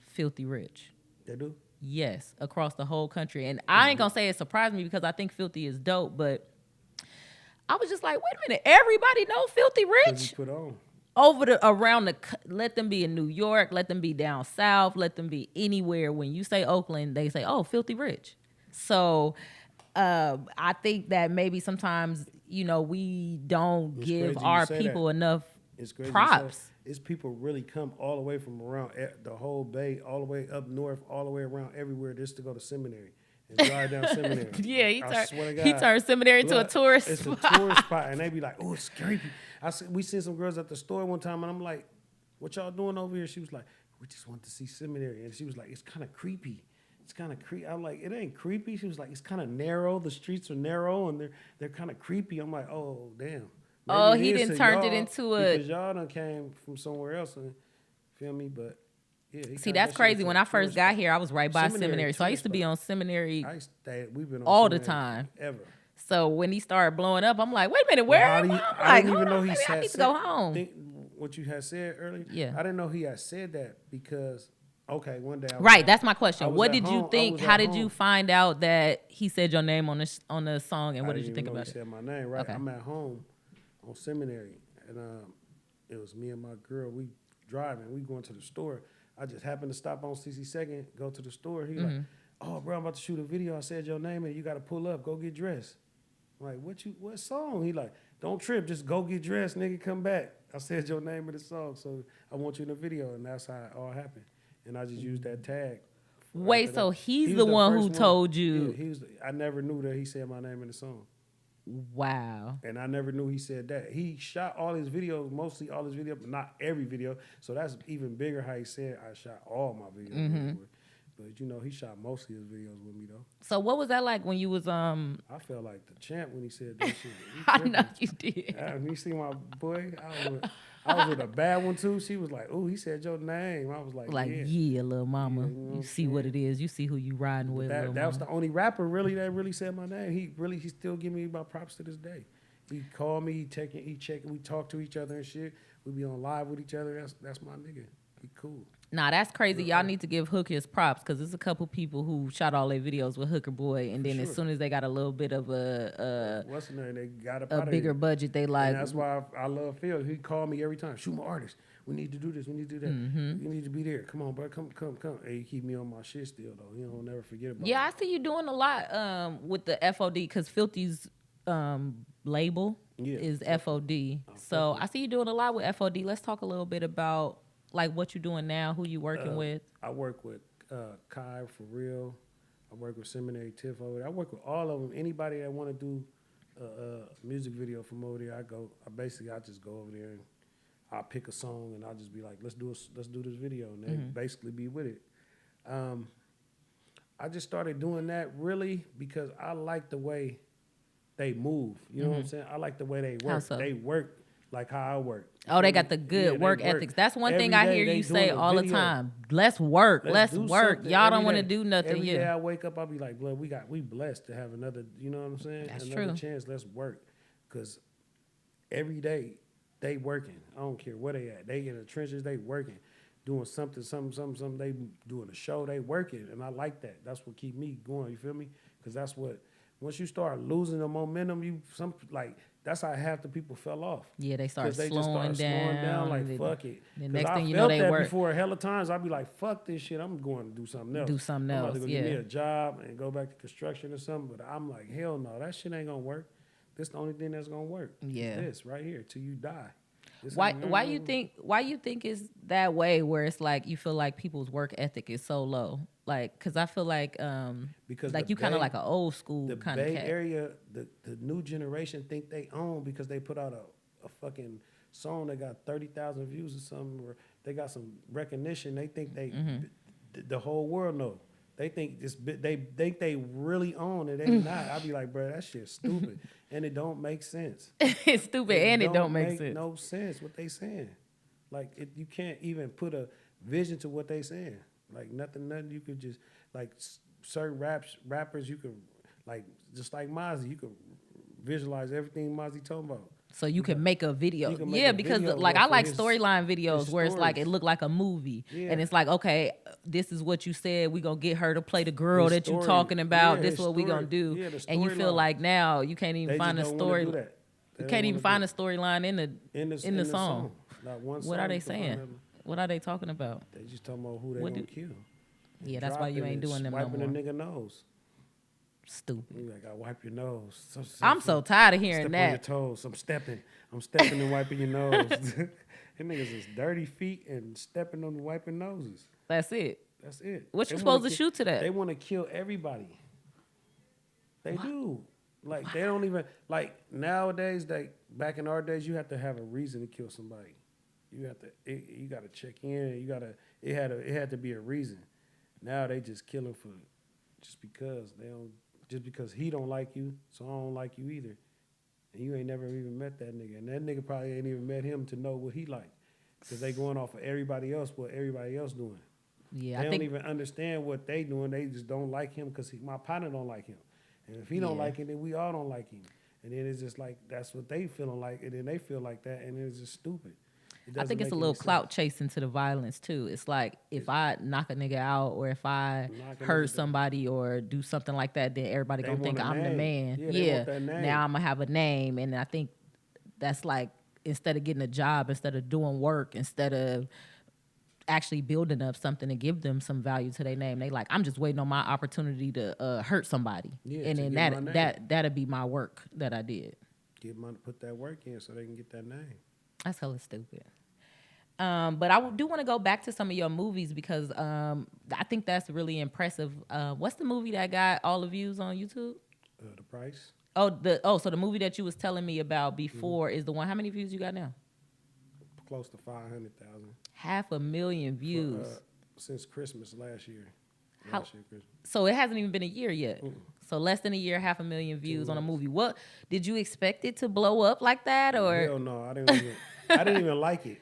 S1: Filthy Rich.
S2: They do?
S1: Yes, across the whole country. And I ain't going to say it surprised me because I think Filthy is dope, but I was just like, wait a minute, everybody know Filthy Rich?
S2: He put on.
S1: Let them be in New York, let them be down south, let them be anywhere. When you say Oakland, they say, oh, Filthy Rich. So I think that maybe sometimes, we don't give our people enough props.
S2: It's people really come all the way from around the whole bay, all the way up north, all the way around everywhere just to go to seminary. and drive down Seminary.
S1: Yeah,
S2: I swear to
S1: he
S2: God.
S1: turned Seminary into a
S2: Look,
S1: tourist
S2: It's
S1: spot.
S2: a tourist spot, and they be like, "Oh, it's creepy." We seen some girls at the store one time, and I'm like, "What y'all doing over here?" She was like, "We just want to see Seminary," and she was like, "It's kind of creepy. It's kind of creepy." I'm like, "It ain't creepy." She was like, "It's kind of narrow. The streets are narrow, and they're kind of creepy." I'm like, "Oh, damn."
S1: Oh,
S2: Maybe
S1: he
S2: it is
S1: didn't
S2: to
S1: turned it
S2: y'all
S1: into a.
S2: because y'all done came from somewhere else, and feel me, but. Yeah,
S1: See, that's crazy. When I first got here, I was right by Seminary. So I used to be on Seminary
S2: We've been on
S1: all the
S2: Seminary
S1: time.
S2: ever.
S1: So when he started blowing up, I'm like, wait a minute, where am I? I'm
S2: I
S1: like,
S2: didn't even
S1: hold
S2: know
S1: on,
S2: he
S1: maybe I
S2: said
S1: need to go home.
S2: Think what you had said earlier.
S1: Yeah.
S2: I didn't know he had said that because one day.
S1: Right, that's my question. What
S2: at
S1: did you
S2: home- I
S1: think?
S2: was
S1: How
S2: at
S1: did you
S2: home.
S1: find out that he said your name on the song, and what
S2: I
S1: did you
S2: didn't
S1: think
S2: even know
S1: about
S2: he
S1: it?
S2: said my name. Right.
S1: Okay.
S2: I'm at home on Seminary, and it was me and my girl. We driving. We going to the store. I just happened to stop on 62nd, go to the store. He like, "Oh, bro, I'm about to shoot a video. I said your name, and you got to pull up. Go get dressed." I'm like, what song? He like, "Don't trip. Just go get dressed, nigga. Come back. I said your name in the song, so I want you in the video." And that's how it all happened. And I just used that tag.
S1: Wait,
S2: after
S1: so
S2: that.
S1: he's
S2: He
S1: the
S2: was
S1: one
S2: first
S1: who told you?
S2: Yeah, I never knew that he said my name in the song.
S1: Wow.
S2: And I never knew he said that. He shot all his videos, mostly all his videos, but not every video. So that's even bigger how he said I shot all my videos. But he shot most of his videos with me though.
S1: So what was that like when you was
S2: I felt like the champ when he said that shit. He
S1: I
S2: tripping.
S1: know you did.
S2: You see my boy? I was with a bad one too. She was like, "Oh, he said your name." I was like,
S1: Yeah, little mama.
S2: Yeah, you know what
S1: you
S2: I'm
S1: see what it is. You see who you riding with.
S2: That
S1: little
S2: was
S1: mama.
S2: the only rapper really that really said my name. He still give me my props to this day. He called me, he check, we talk to each other and shit. We be on live with each other. That's my nigga. He cool.
S1: Nah, that's crazy. Y'all need to give Hook his props because there's a couple people who shot all their videos with Hooker Boy, and then as soon as they got a little bit of
S2: What's in there? They got
S1: a bigger budget, they like.
S2: And that's why I love Phil. He called me every time. "Shoot my artist. We need to do this. We need to do that. You need to be there. Come on, bro. Come. Hey, he keep me on my shit still though. You don't never forget about.
S1: Yeah,
S2: it.
S1: I see you doing a lot with the FOD because Filthy's label is FOD. So I see you doing a lot with FOD. Let's talk a little bit about like what you're doing now, who you working with.
S2: I work with Kai for real. I work with Seminary Tiff over there. I work with all of them. Anybody that want to do a music video from over there, I just go over there and I pick a song and I'll just be like, let's do this video, and they basically be with it. I just started doing that really because I like the way they move. You know what I'm saying? I like the way they work.
S1: How so?
S2: They work like how I work.
S1: Oh, they got the good work ethics. That's one thing I hear you say all the time. Let's work. Let's
S2: do
S1: work.
S2: something
S1: Y'all
S2: every
S1: don't want to
S2: day.
S1: do nothing.
S2: Every day
S1: Yeah.
S2: I wake up, I'll be like, "Blood, we blessed to have another." You know what I'm saying?
S1: That's
S2: another
S1: true.
S2: chance. Let's work, because every day they working. I don't care where they at. They in the trenches. They working, doing something. They doing a show. They working, and I like that. That's what keep me going. You feel me? Because that's what. Once you start losing the momentum, that's how half the people fell off.
S1: Yeah, they start
S2: 'Cause they
S1: slowing
S2: just start slowing down. Like
S1: then-
S2: fuck it.
S1: The
S2: 'Cause
S1: next
S2: I
S1: thing you
S2: felt
S1: know, they
S2: that
S1: work.
S2: before a hell of times. I'd be like, fuck this shit. I'm going to do something else.
S1: Do something
S2: I'm about
S1: else,
S2: to go get me
S1: yeah.
S2: a job and go back to construction or something. But I'm like, hell no, that shit ain't gonna work. This the only thing that's gonna work.
S1: Yeah.
S2: This right here till you die. This
S1: Why
S2: ain't
S1: why
S2: never
S1: you
S2: gonna-
S1: think it's that way where it's like you feel like people's work ethic is so low? Like, cause I feel like
S2: Because
S1: like
S2: the
S1: you kind of
S2: Bay-
S1: like an old school
S2: the
S1: kind of
S2: Bay
S1: cat.
S2: Area, the new generation think they own because they put out a fucking song that got 30,000 views or something, or they got some recognition. They think the whole world know. They think they really own it. They not. I be like, bro, that shit's stupid, and it don't make sense.
S1: It's stupid and it don't make sense.
S2: No sense what they saying. Like you can't even put a vision to what they saying. Like nothing. You could just like certain rappers. You could like just like Mozzie. You could visualize everything Mozzie talking about.
S1: So you can make a video.
S2: You can make
S1: Yeah,
S2: a
S1: because
S2: video
S1: like
S2: off
S1: I
S2: of
S1: like
S2: his-
S1: storyline videos
S2: his
S1: where it's like it
S2: stories.
S1: look like a movie.
S2: Yeah.
S1: And it's like, okay, this is what you said. We gonna get her to play the girl
S2: His
S1: that you
S2: story.
S1: talking about.
S2: Yeah,
S1: This
S2: his
S1: is what we gonna
S2: story.
S1: do.
S2: Yeah, the
S1: And you feel
S2: storyline.
S1: like now you can't even
S2: They
S1: find a
S2: just don't wanna
S1: story.
S2: do that. They
S1: You
S2: don't
S1: can't even
S2: wanna
S1: find
S2: do
S1: a storyline in the song.
S2: Not one
S1: What are
S2: song
S1: they
S2: you can find
S1: saying?
S2: nothing.
S1: What are they talking about?
S2: They just talking about who they
S1: What
S2: gonna
S1: do-
S2: kill.
S1: Yeah, that's why you
S2: Dropping
S1: ain't
S2: and
S1: doing them no
S2: Wiping
S1: more.
S2: a nigga nose.
S1: Stupid.
S2: You like, I wipe your nose.
S1: I'm so tired of hearing
S2: Step on your
S1: that.
S2: toes. I'm stepping and wiping your nose. Them niggas is dirty feet and stepping on wiping noses.
S1: That's it.
S2: That's it.
S1: What you
S2: They
S1: supposed
S2: wanna
S1: to shoot to that?
S2: They want to kill everybody. They do. Like, they don't even, like, nowadays, back in our days, you have to have a reason to kill somebody. You have to, you got to check in. It had to be a reason. Now they just killing for, just because he don't like you, so I don't like you either. And you ain't never even met that nigga. And that nigga probably ain't even met him to know what he like. Because they going off of everybody else, what everybody else doing.
S1: Yeah,
S2: They don't even understand what they doing. They just don't like him because my partner don't like him. And if he don't like him, then we all don't like him. And then it's just like, that's what they feeling like. And then they feel like that. And it's just stupid.
S1: I think it's a little clout chasing to the violence too. It's like, if I knock a nigga out or if I hurt somebody or do something like that, then everybody gonna think I'm the man.
S2: Yeah.
S1: Now I'm gonna have a name. And I think that's like, instead of getting a job, instead of doing work, instead of actually building up something to give them some value to their name, they like, I'm just waiting on my opportunity to hurt somebody. And then that'll be my work that I did.
S2: Put that work in so they can get that name.
S1: That's hella stupid. But I do want to go back to some of your movies because I think that's really impressive. What's the movie that got all the views on YouTube?
S2: The Price.
S1: So the movie that you was telling me about before is the one. How many views you got now?
S2: Close to 500,000.
S1: 500,000 views
S2: since Christmas last year.
S1: So it hasn't even been a year yet. So less than a year, 500,000 views on a movie. What did you expect it to blow up like that, or?
S2: Hell no, I didn't even like it.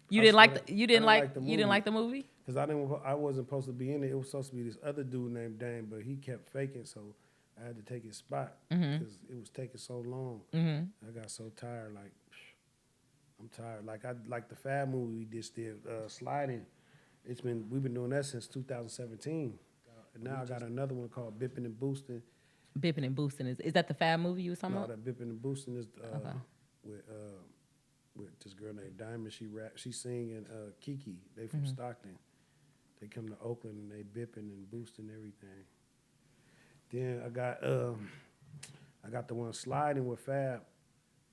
S1: You didn't like the movie?
S2: Because I wasn't supposed to be in it. It was supposed to be this other dude named Dane, but he kept faking, so I had to take his spot because it was taking so long. I got so tired. Like, I'm tired. Like the Fab movie we just did, Sliding. We've been doing that since 2017. And now I got another one called Bippin' and Boostin'.
S1: Bippin' and Boostin', is that the Fab movie you was talking about?
S2: No, that Bippin' and Boostin' is with this girl named Diamond. She sing and Kiki. They from Stockton. They come to Oakland and they bipping and boosting everything. Then I got the one Sliding with Fab.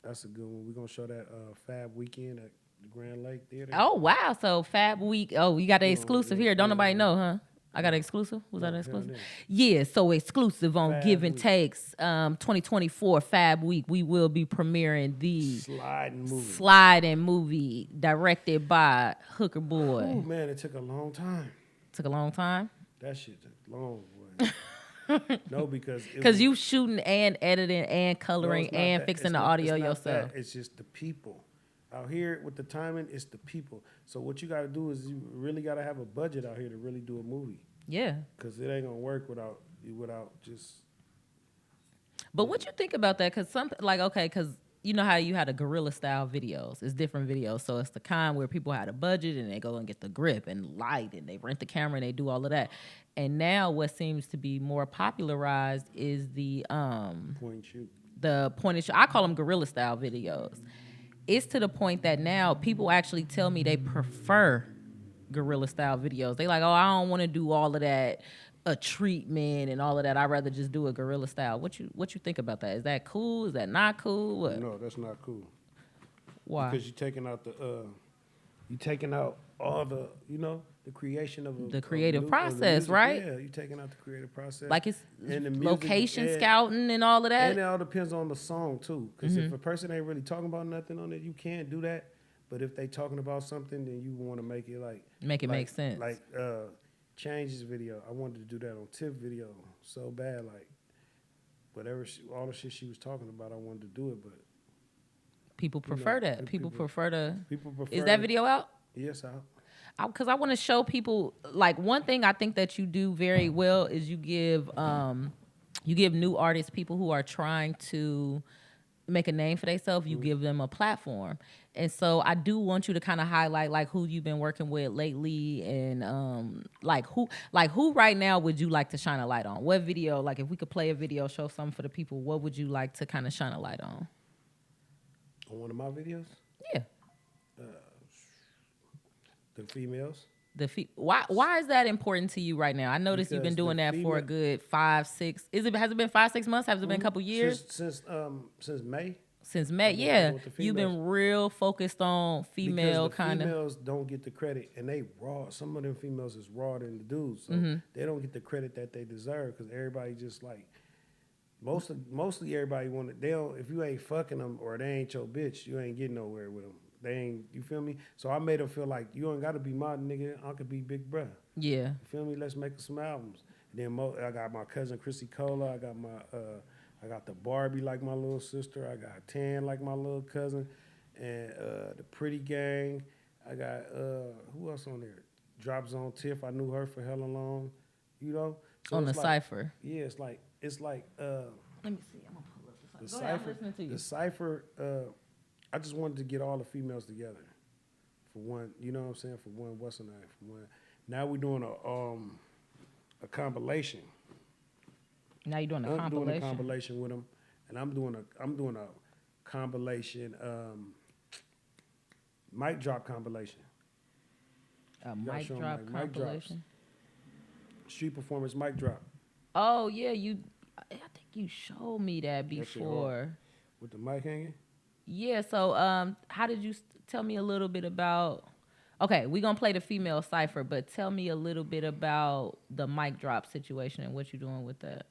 S2: That's a good one. We're gonna show that Fab weekend at the Grand Lake Theater.
S1: Oh wow! So Fab Week. Oh, you got an exclusive here. Don't nobody know, huh? I got an exclusive. Was that an exclusive? Yeah. So exclusive on Give and Takes 2024 Fab Week. We will be premiering the Sliding movie directed by Hooker Boy.
S2: Oh man, it took a long time.
S1: Took a long time.
S2: That shit took long, boy. No, because
S1: you shooting and editing and coloring and fixing the audio yourself.
S2: It's just the people out here with the timing. It's the people. So what you got to do is you really got to have a budget out here to really do a movie. Yeah, because it ain't gonna work without just.
S1: But what you think about that? Because because you know how you had a guerrilla style videos. It's different videos. So it's the kind where people had a budget and they go and get the grip and light and they rent the camera and they do all of that. And now what seems to be more popularized is the
S2: point and shoot.
S1: The point and shoot. I call them guerrilla style videos. It's to the point that now people actually tell me they prefer guerrilla style videos. They like, oh, I don't want to do all of that, a treatment and all of that. I'd rather just do a guerrilla style. What you think about that? Is that cool? Is that not cool? What?
S2: No, that's not cool.
S1: Why?
S2: Because you're taking out all the, the creation of
S1: the creative process, right?
S2: Yeah, you're taking out the creative process.
S1: Like it's location scouting and all of that.
S2: And it all depends on the song too. Because if a person ain't really talking about nothing on it, you can't do that. But if they talking about something, then you want to make it
S1: make sense.
S2: Like Change's video, I wanted to do that on Tiff video so bad. Like all the shit she was talking about, I wanted to do it, but
S1: people prefer that. People prefer. Is that
S2: that.
S1: Video out?
S2: Yes, out.
S1: Because I want to show people, like, one thing I think that you do very well is you give new artists, people who are trying to make a name for themselves, you give them a platform. And so I do want you to kind of highlight like who you've been working with lately and who right now would you like to shine a light on? What video, like if we could play a video, show something for the people, what would you like to kind of shine a light on?
S2: On one of my videos?
S1: Yeah.
S2: The females.
S1: Why is that important to you right now? I noticed you've been doing that for a good 5, 6. Has it been 5, 6 months? Has it been a couple years?
S2: Since May.
S1: Since May, yeah. You've been real focused on female kind of.
S2: Females don't get the credit, and they raw. Some of them females is rawer than the dudes, so they don't get the credit that they deserve because everybody just like Mostly everybody want it. They don't. If you ain't fucking them or they ain't your bitch, you ain't getting nowhere with them. They ain't. You feel me? So I made them feel like you ain't got to be my nigga. I could be big bruh.
S1: Yeah.
S2: You feel me? Let's make some albums. And then I got my cousin Chrissy Cola. I got I got the Barbie like my little sister. I got Tan like my little cousin, and the Pretty Gang. I got who else on there? Drop Zone Tiff. I knew her for hella long. You know. So
S1: On the
S2: like,
S1: cipher.
S2: Yeah, it's like. Let
S1: me see. I'm gonna pull up the
S2: cipher.
S1: Go ahead, I'm listening to you.
S2: The cipher. I just wanted to get all the females together for one. You know what I'm saying? For one, what's the name? For one. Now we're doing a compilation.
S1: Now you're doing a compilation.
S2: I'm doing a compilation with them, and I'm doing a compilation. Mic drop compilation.
S1: A mic drop compilation.
S2: Street performance mic drop.
S1: Oh yeah, I think you showed me that before.
S2: With the mic hanging?
S1: Yeah, so how did you tell me a little bit about... Okay, we're going to play the female cipher, but tell me a little bit about the mic drop situation and what you're doing with that.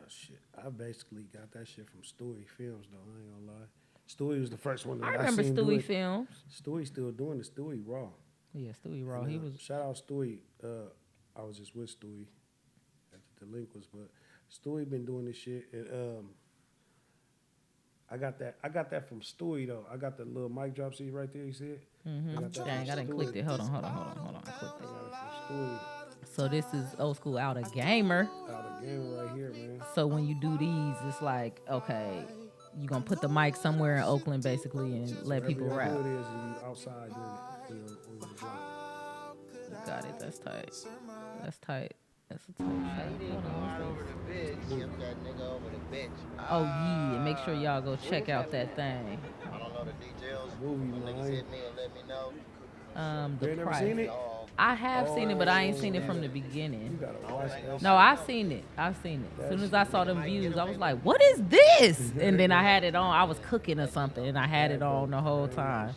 S2: Shit. I basically got that shit from Stewie Films, though. I ain't gonna lie. Stewie was the first one that I
S1: remember
S2: seen
S1: Stewie Films.
S2: Stewie's still doing it. Stewie Raw.
S1: Yeah, Stewie Raw.
S2: And,
S1: He was...
S2: Shout out Stewie. I was just with Stewie at the Delinquents, but Stewie been doing this shit. And, I got that from Stewie though. I got the little mic drop seat right there. You see it?
S1: Mm-hmm. Dang, I didn't click it. Hold on. I clicked it.
S2: I got it from Stewie.
S1: So this is old school Out of Gamer.
S2: Out of Gamer right here, man.
S1: So when you do these, it's like, okay, you're going to put the mic somewhere in Oakland basically and let people rap.
S2: Whatever it is, and you outside doing it on the drop.
S1: Got it. That's tight. That's tight. That's a tight shot. Oh yeah, make sure y'all go check out that thing.
S6: I don't know the details.
S2: Movie,
S6: When
S2: man.
S6: niggas hit me and let me know.
S1: The
S2: You ain't never
S1: price.
S2: seen it?
S1: I have seen it, but I ain't seen it from the beginning.
S2: You gotta watch that.
S1: No, I seen it. As soon as I saw them views, I was like, "What is this?" And then I had it on. I was cooking or something, and I had it on the whole time.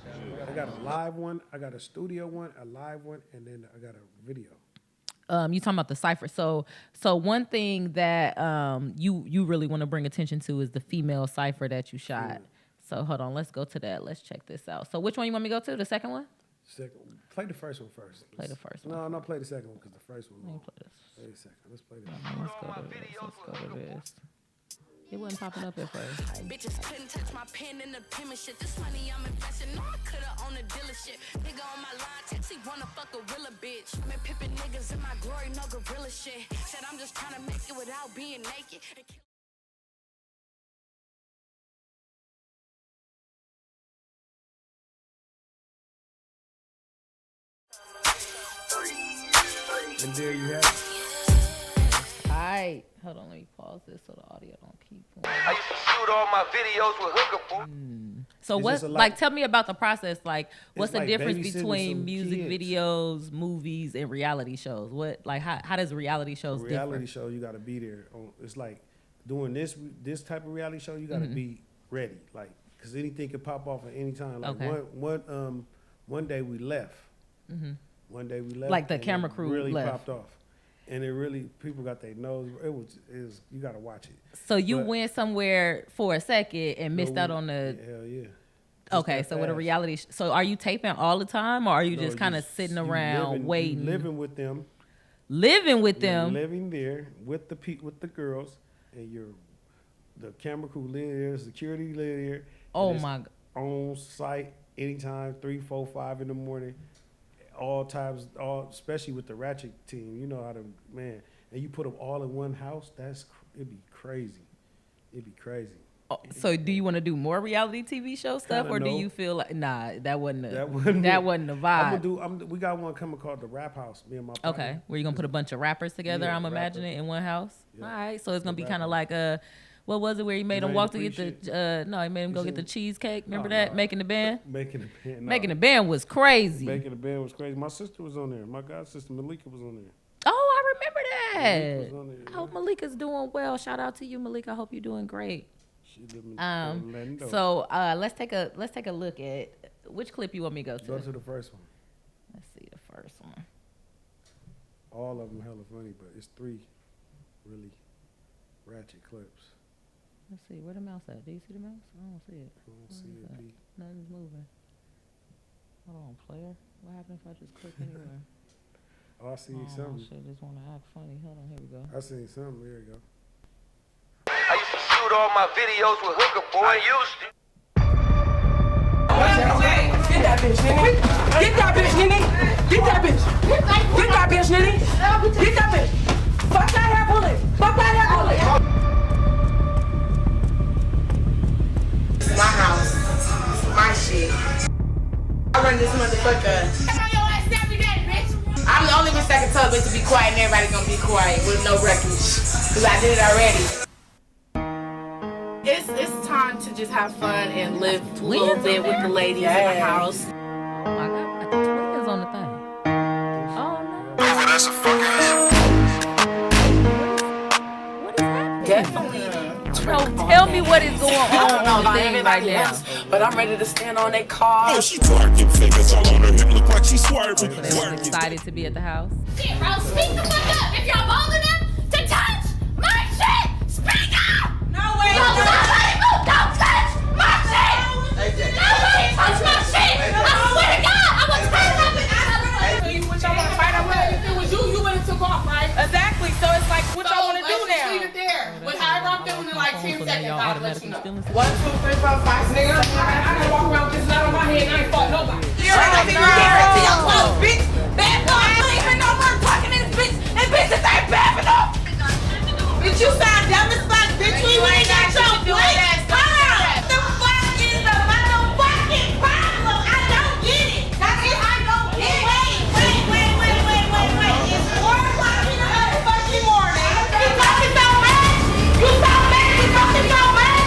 S2: I got a live one, I got a studio one, a live one, and then I got a video.
S1: You talking about the cipher. So one thing that you really want to bring attention to is the female cipher that you shot.
S2: Yeah.
S1: So hold on, let's go to that. Let's check this out. So which one you want me to go to? The second one?
S2: Play the first one first.
S1: Play the first one.
S2: No, not play the second one because the first one.
S1: Let me play this.
S2: Play the second. Let's play this.
S1: Let's go to this. Let's go to this. It wasn't popping up at first.
S8: Bitches couldn't touch my pen in the penmanship. This money I'm investing. No, I coulda owned a dealership. Nigga on my line, taxi wanna fuck a Willa bitch. Been pimping niggas in my glory, no gorilla shit. Said I'm just trying to make it without being naked.
S2: And there you have it.
S1: Alright. Hold on, let me pause this so the audio don't keep going.
S9: I used to shoot all my videos with HookerBoy.
S1: So
S2: Is
S1: what's
S2: this a lot-
S1: like? Tell me about the process. Like, what's the
S2: like
S1: difference
S2: babysitting
S1: between
S2: some
S1: music
S2: kids.
S1: videos, movies, and reality shows? What like how does reality shows
S2: Reality
S1: differ?
S2: show, you got to be there. It's like doing this type of reality show, you got to be ready. Like, because anything could pop off at any time. Like
S1: Okay.
S2: one day we left. One day we left.
S1: Like the
S2: and
S1: camera
S2: it
S1: crew
S2: really
S1: left.
S2: popped off. And it really, people got their nose. It was you got to watch it.
S1: So you
S2: But-
S1: went somewhere for a second and missed out on the.
S2: Hell yeah.
S1: Okay,
S2: that
S1: so with a
S2: fast.
S1: reality, so are you taping all the time, or are you
S2: No,
S1: just kind of sitting
S2: you
S1: around waiting,
S2: living with them.
S1: living with
S2: You're
S1: them?
S2: living there with the girls, and the camera crew live there, security live there.
S1: Oh
S2: and it's
S1: my!
S2: On site anytime, 3, 4, 5 in the morning, all times, especially with the ratchet team. You know how to man, and you put them all in one house. It'd be crazy. It'd be crazy.
S1: Oh, so do you want to do more reality TV show stuff,
S2: Kinda
S1: or do
S2: no.
S1: you feel like that wasn't the
S2: That
S1: vibe?
S2: We got one coming called the Rap House. Me and my partner.
S1: Okay, where you gonna put a bunch of rappers together?
S2: Yeah,
S1: I'm imagining
S2: rappers.
S1: in one house.
S2: Yeah.
S1: All right, so it's gonna be
S2: The
S1: kind of
S2: rappers.
S1: like what was it where he made him
S2: Jermaine
S1: walk to get
S2: Dupri
S1: the no, he made him
S2: You
S1: go get the
S2: seen-
S1: cheesecake. Remember
S2: No,
S1: that
S2: no.
S1: making the band?
S2: Making the band. No.
S1: Making the band was crazy.
S2: Making the band was crazy. My sister was on there. My god sister Malika was on there.
S1: Oh, I remember
S2: Malika was
S1: that.
S2: on there,
S1: I hope Malika's doing well. Shout out to you, Malika. I hope you're doing great.
S2: She live in Orlando.
S1: So let's take a look at which clip you want me to go to.
S2: Go to the first one.
S1: Let's see the first one.
S2: All of them hella funny, but it's 3 really Ratchet clips.
S1: Let's see, where the mouse at? Do you see the mouse? I don't see it.
S2: I don't see it, B.
S1: Nothing's moving. Hold on, player. What happens if I just click anywhere?
S2: Oh, I see something.
S1: Shit, just want to act funny. Hold on, here we go.
S2: I seen something. There you go.
S9: I used to shoot all my videos with Hooker Boy. I used to.
S5: Get that bitch, nigga. Get that bitch, nigga. Get that bitch. Get that bitch, nigga. Get that bitch. Fuck that hair bullet. Fuck that hair bullet.
S4: My house. My shit. I run this motherfucker. I'm the only Miss that can tell a bitch to be quiet and everybody gonna be quiet with no records. Cause I did it already. It's time to just have fun and live a little bit with the ladies in the house.
S1: Oh my God, the twins on the thing. Oh no.
S6: That's a fucking
S1: What is happening?
S5: Definitely.
S1: No, tell me what is going on the thing right now.
S5: But I'm ready to stand on that car.
S10: Oh, she twerking, fingers all on her hip, look like she swerving.
S1: So they was excited to be at the house.
S8: Shit, bro, speak the fuck up. If y'all bold enough to touch my shit, speak up.
S4: No way.
S8: Don't touch my shit. Nobody touch my shit. I swear to God, I was tired of it.
S4: So you what y'all want to fight over? If it was you, you would have took off, right?
S5: Exactly. So it's like, what y'all want to do now?
S4: Leave it there. But however I'm feeling in like 10 seconds,
S1: y'all
S4: I'll let you
S1: automatically
S4: know.
S1: feeling
S4: 1, 2, 3, 4, 5, nigga. I gotta walk around with this knot on my head and I ain't fought nobody.
S8: You ain't gonna be referring to your clothes, bitch. Bad boy, I don't even know where I'm talking to this bitch. And bitches ain't bad enough. Bitch, you sound dumb as fuck, bitch. You ain't got your place. The fuck is the motherfucking problem? I don't get it. That's it, I don't get it. Wait. It's 4 o'clock in the motherfucking morning. You talking so much? You so mad? You talking so much?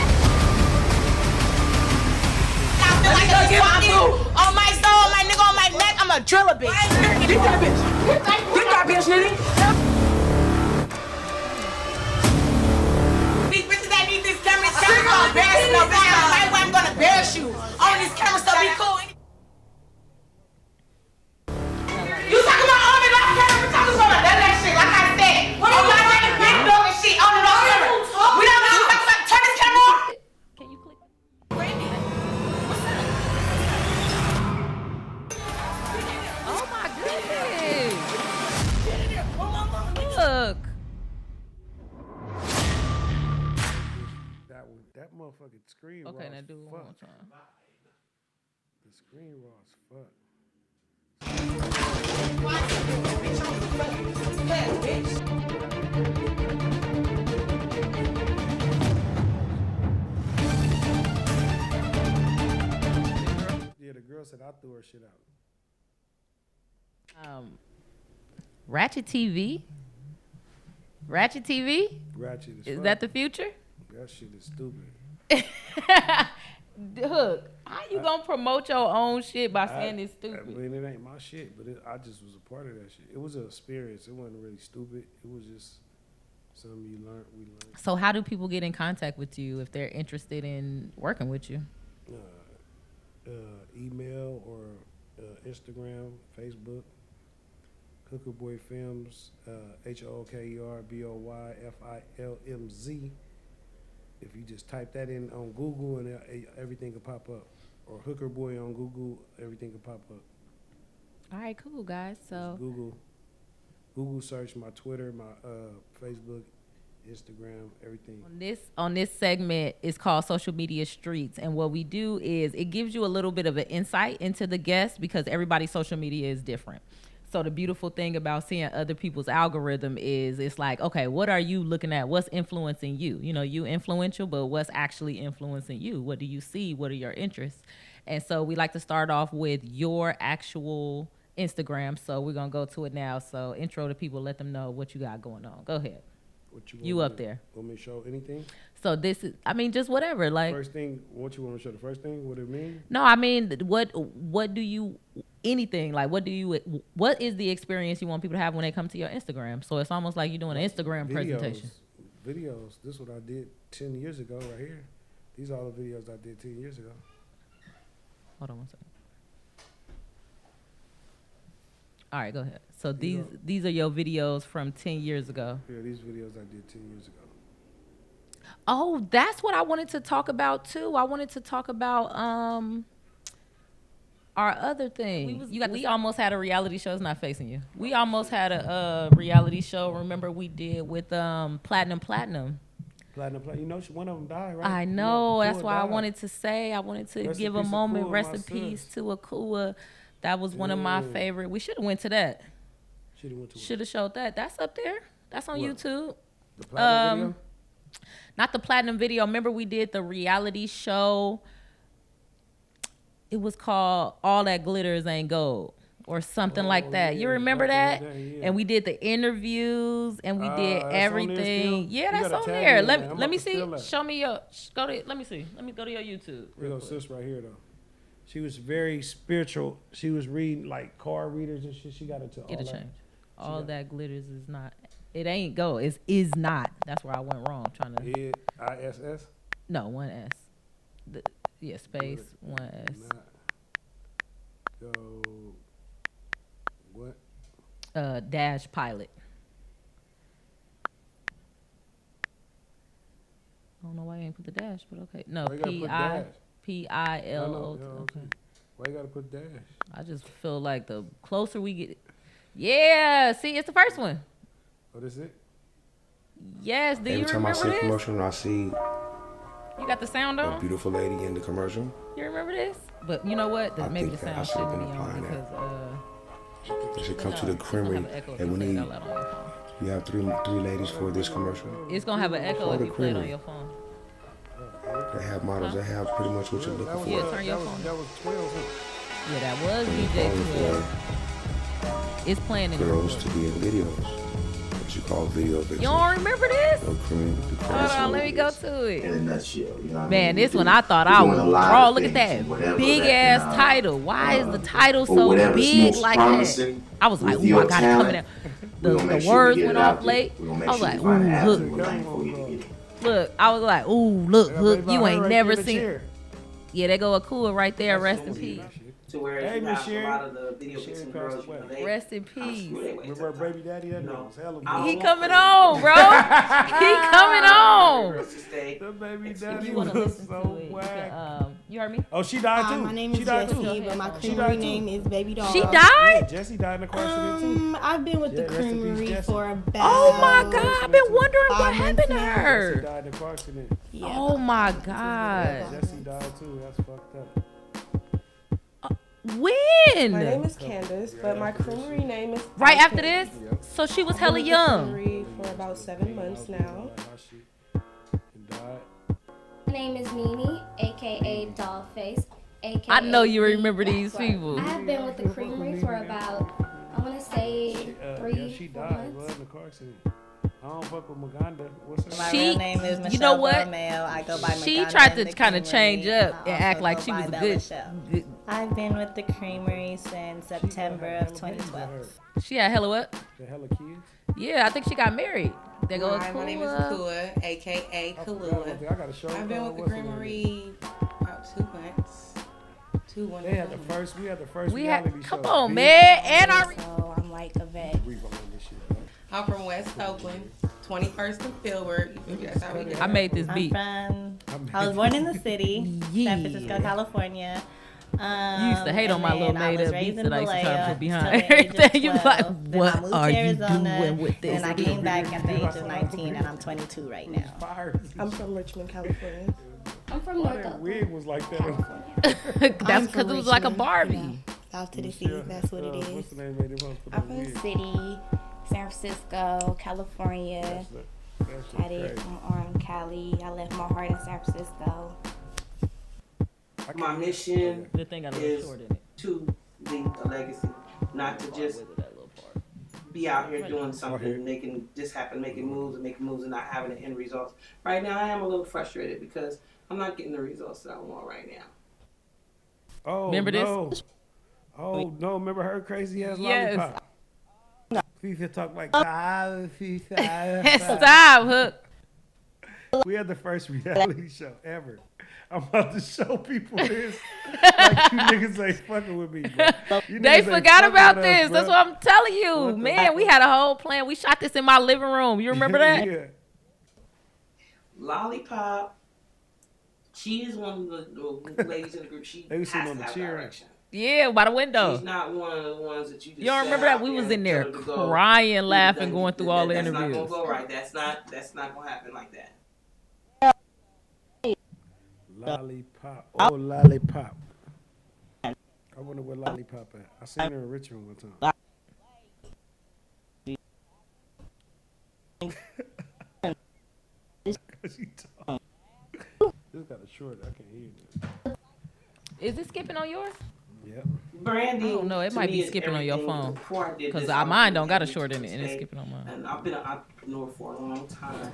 S8: I feel like a swamp on my soul, my nigga on my neck. I'm a driller bitch.
S5: Get that bitch. Get that bitch, nigga.
S4: These bitches that need this camera, gonna embarrass no bitch. That's why I'm gonna embarrass you on this camera, so be cool. You talking about on and off camera? We talking about none of that shit. Like I said, on my name, big dog and shit, on and off camera. We don't know talk about turn this camera off.
S1: Can you click? Oh my goodness. Look.
S2: That motherfucking screen raw
S1: Okay, now
S2: as
S1: do it one more
S2: fuck.
S1: time.
S2: The screen raw as fuck. Yeah, the girl said I threw her shit out.
S1: Ratchet TV? Ratchet TV?
S2: Ratchet as
S1: Is
S2: fuck.
S1: that the future?
S2: That shit is stupid.
S1: Hook, how you gonna promote your own shit by saying it's
S2: I
S1: stupid?
S2: mean, it ain't my shit, but I just was a part of that shit. It was an experience. It wasn't really stupid. It was just something we learned.
S1: So how do people get in contact with you if they're interested in working with you?
S2: Email or Instagram, Facebook. HookerBoyFilmz, HookerBoyFilmz. If you just type that in on Google and everything can pop up. Or Hooker Boy on Google, everything can pop up.
S1: All right, cool, guys. So
S2: Google search my Twitter, my Facebook, Instagram, everything.
S1: on this segment is called Social Media Streets, and what we do is it gives you a little bit of an insight into the guest because everybody's social media is different. So the beautiful thing about seeing other people's algorithm is it's like, okay, what are you looking at? What's influencing you? You know, you influential, but what's actually influencing you? What do you see? What are your interests? And so we like to start off with your actual Instagram. So we're going to go to it now. So intro to people, let them know what you got going on. Go ahead.
S2: What
S1: You up there.
S2: Want me to show anything?
S1: So this is, I mean, just whatever. Like
S2: First thing, what you want me to show? The first thing? What it mean?
S1: No, I mean, what do you, anything, like what is the experience you want people to have when they come to your Instagram? So it's almost like you're doing an Instagram presentation.
S2: Videos. This is what I did 10 years ago right here. These are all the videos I did 10 years ago.
S1: Hold on one second. All right, go ahead. So these are your videos from 10 years ago.
S2: Yeah, these videos I did 10 years ago.
S1: Oh, that's what I wanted to talk about too. I wanted to talk about our other thing. We almost had a reality show. It's not facing you. We almost had a reality show. Remember we did with Platinum.
S2: You know, one of them died, right?
S1: I know. That's why I wanted to give a moment. Rest in peace to Akua. That was one of my favorite. We should have went to that. Should have showed that. That's up there. That's on YouTube.
S2: The Platinum video?
S1: Not the Platinum video. Remember we did the reality show. It was called All That Glitters Ain't Gold or something like that. You remember that? Yeah. And we did the interviews and we did everything. Yeah, that's on there. Let me see. Show me your. Let me see. Let me go to your YouTube.
S2: Here goes sis right here though. She was very spiritual. She was reading like card readers and shit. She got into all
S1: It'll
S2: that.
S1: Change. All that glitters is not. It ain't gold. It is not. That's where I went wrong. Trying to.
S2: ISS.
S1: No, one S. Space one S.
S2: Go. What?
S1: Dash pilot. I don't know why you ain't put the dash, but okay. No, P-I-L-O. Okay.
S2: Why you gotta put dash?
S1: I just feel like the closer we get. Yeah, see, it's the first one.
S2: Oh, this it?
S1: Yes, do you remember this?
S11: Every time I see a commercial, I see
S1: you got the sound on?
S11: a beautiful lady in the commercial.
S1: You remember this? But you know what? Maybe the sound shouldn't be on because
S11: they should come to the creamery and we need. You have three ladies for this commercial.
S1: It's gonna have an echo if you play it on your phone.
S11: They have models that have pretty much what you're looking for.
S1: Yeah, turn your phone.
S2: That was 12.
S1: Yeah, that was DJ 12. It's playing in
S11: girls to be in videos. What you call video vixen.
S1: You don't remember this? Hold on, let me go to it.
S12: In a nutshell, you know what
S1: Man,
S12: I mean?
S1: this one I thought I was raw. Look at that big ass title. Why is the title so big like that? I was like, ooh, I got it coming out. The words went off late. I was like, ooh, look, I was like, ooh, look, Hook, you ain't never seen. Yeah, they go Akua right there. Rest in peace.
S12: To where a lot of the video vixen girls,
S1: rest in peace.
S2: Remember our baby daddy? That was hella
S1: He coming on, bro. He coming on.
S2: The baby daddy
S1: you want to listen
S2: so
S1: to it,
S2: whack.
S1: You heard me?
S2: Oh, she died too.
S13: My name is Jessie, but my creamery name is Baby Doll.
S1: She died?
S2: Yeah, Jessie died in the car accident too.
S13: I've been with the creamery for about.
S1: Oh my God! I've been wondering what happened to
S2: Jessie
S1: her.
S2: died in the car accident.
S13: Yeah.
S1: Oh my God!
S2: Jessie died too. That's fucked up.
S1: When?
S5: My name is Candace, but my creamery name is.
S1: Right after this? So she was hella young.
S5: For about 7 months now.
S14: My name is Nene, aka Dollface, aka.
S1: I know you remember these people.
S14: I have been with the creamery for about, I want to say, 3 months.
S2: In the car accident. I don't fuck with Maganda. What's her
S15: My real name is Michelle.
S1: You know what?
S15: Male. I go by
S1: she
S15: Maganda
S1: tried to
S15: in the
S1: kind of change
S15: creamery.
S1: up and act like she was a good.
S15: I've been with the creamery since September of 2012.
S1: She had hella what?
S2: The hella kids?
S1: Yeah, I think she got married. They go
S5: Hi, my name is Kua, aka Kalua. I've been with the creamery about 2 months.
S2: We had the first reality show.
S1: Come on, man. And
S14: So I'm like a vet.
S5: I'm from West Oakland, 21st and Filbert. You feel me? That's how we do.
S1: I made this beat.
S15: I was born in the city, San Francisco, California.
S1: You used to hate on my little made up beats that I used to try to put behind
S15: everything.
S1: everything. You like, what are you
S15: Arizona,
S1: doing with this?
S15: And I came back at the age of 19, and I'm 22 right now.
S5: I'm from Richmond, California.
S14: I'm from North Oakland.
S2: Wig was like that.
S1: That's because it was like a Barbie.
S13: South to the sea, that's what it is.
S2: What's the name of it?
S14: I'm from the city, San Francisco, California. Got it from Orange, Cali. I left my heart in San Francisco.
S12: My mission
S1: The thing I
S12: is
S1: short in it.
S12: to leave a legacy, not to just be out here doing something, making this happen, making moves and not having the end results. Right now, I am a little frustrated because I'm not getting the results that I want right now.
S2: Oh,
S1: remember
S2: no.
S1: this?
S2: Oh, no. Remember her crazy ass
S1: Yes.
S2: lollipop? FIFA talk like
S1: Stop, Hook.
S2: We had the first reality show ever. I'm about to show people this. Like, you niggas ain't fucking with me, bro.
S1: They forgot about this. That's what I'm telling you. Man, we had a whole plan. We shot this in my living room. You remember that?
S2: Yeah.
S12: Lollipop. She is one of the ladies in the group. She has to have direction.
S1: Yeah, by the window.
S12: She's not one of the ones that you just.
S1: You don't remember that we was in there crying, laughing, going through all the interviews.
S12: That's not gonna go right. That's not gonna happen like that.
S2: Lollipop. Oh, Lollipop. I wonder where Lollipop at. I seen her in Richmond one time. This got a short. I can't hear it.
S1: Is it skipping on yours?
S2: Yep.
S12: Branding.
S1: I don't know. It might be skipping on your phone. Because mine don't got a short in it, and it's skipping on mine.
S12: And I've been an entrepreneur for a long time.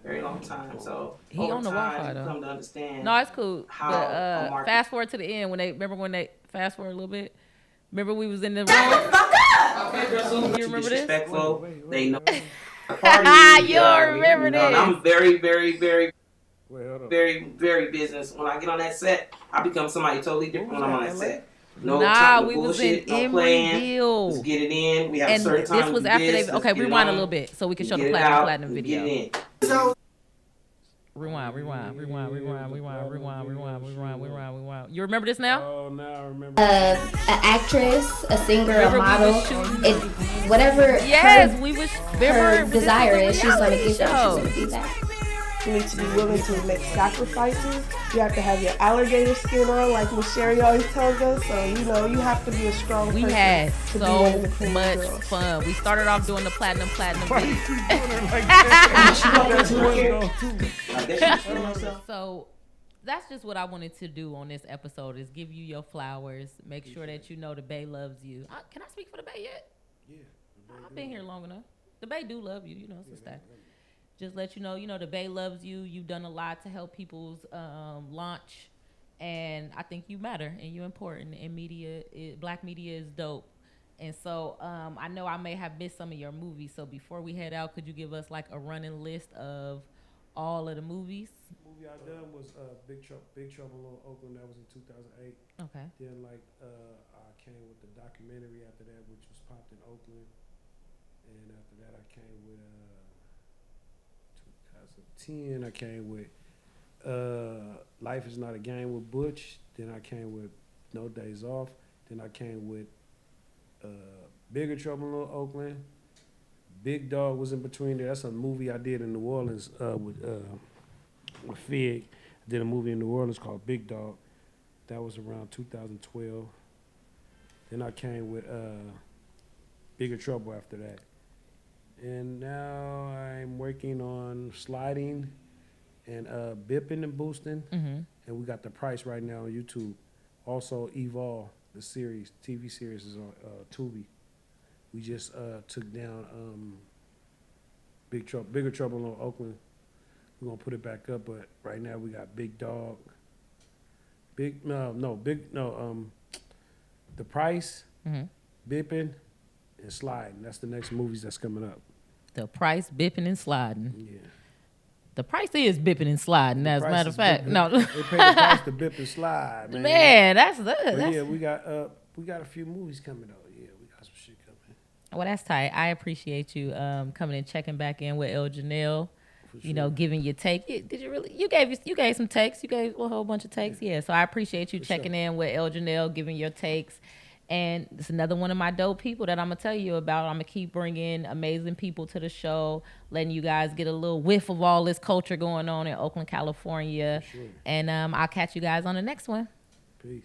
S12: Very long time. So
S1: he on the Wi-Fi though.
S12: Come to understand.
S1: No, it's cool. But fast forward to the end when they fast forward a little bit. Remember we was in the room.
S12: Okay,
S1: you remember this?
S12: They know.
S1: You don't remember this?
S12: I'm very, very, very, very, very business. When I get on that set, I become somebody totally different when I'm on that set. No time to bullshit, no playing. Let's get it in. We have a certain time.
S1: This was after they. Okay, rewind a little bit so we can show the platinum video. Rewind. You remember this now?
S2: Oh, now I remember.
S13: An actress, a singer, a model, whatever.
S1: Yes,
S13: her desire is, she's gonna give that. She's gonna do that.
S5: You need to be willing to make sacrifices. You have to have your alligator skin on, like Miss Sherry always tells us. So, you have to be a strong person.
S1: We had so much fun. We started off doing the platinum video. So that's just what I wanted to do on this episode is give you your flowers. Make sure that you know the Bay loves you. Can I speak for the Bay yet?
S2: Yeah.
S1: I've been here long enough. The Bay do love you, so stay. Just let you know, the Bay loves you. You've done a lot to help people's launch, and I think you matter and you're important. And black media is dope. And so I know I may have missed some of your movies. So before we head out, could you give us like a running list of all of the movies?
S2: The movie I done was Big Trouble in Oakland. That was in 2008.
S1: Okay.
S2: Then I came with the documentary after that, which was popped in Oakland, and after that I came with 2010. I came with Life Is Not a Game with Butch. Then I came with No Days Off. Then I came with Bigger Trouble in Oakland. Big Dog was in between there. That's a movie I did in New Orleans with Fig. I did a movie in New Orleans called Big Dog. That was around 2012. Then I came with Bigger Trouble after that. And now I'm working on Sliding and Bipping and Boosting.
S1: Mm-hmm.
S2: And we got The Price right now on YouTube. Also Evolve, the series, TV series is on Tubi. We just took down Bigger Trouble in Oakland. We're gonna put it back up, but right now we got Big Dog. The Price,
S1: mm-hmm.
S2: Bipping, and Sliding. That's the next movies that's coming up.
S1: The Price, Bipping, and Sliding.
S2: Yeah.
S1: The Price is Bipping and Sliding, as a matter of fact. No.
S2: They pay the price to bip and slide, man.
S1: Man, that's good.
S2: Yeah, we got a few movies coming out. Yeah, we got some shit coming.
S1: Well, that's tight. I appreciate you coming and checking back in with ElleJanelle. Sure. Giving your take. Did you really? You gave some takes. You gave a whole bunch of takes. Yeah. So I appreciate you checking in with ElleJanelle, giving your takes. And it's another one of my dope people that I'm going to tell you about. I'm going to keep bringing amazing people to the show, letting you guys get a little whiff of all this culture going on in Oakland, California.
S2: Sure.
S1: And I'll catch you guys on the next one.
S2: Peace.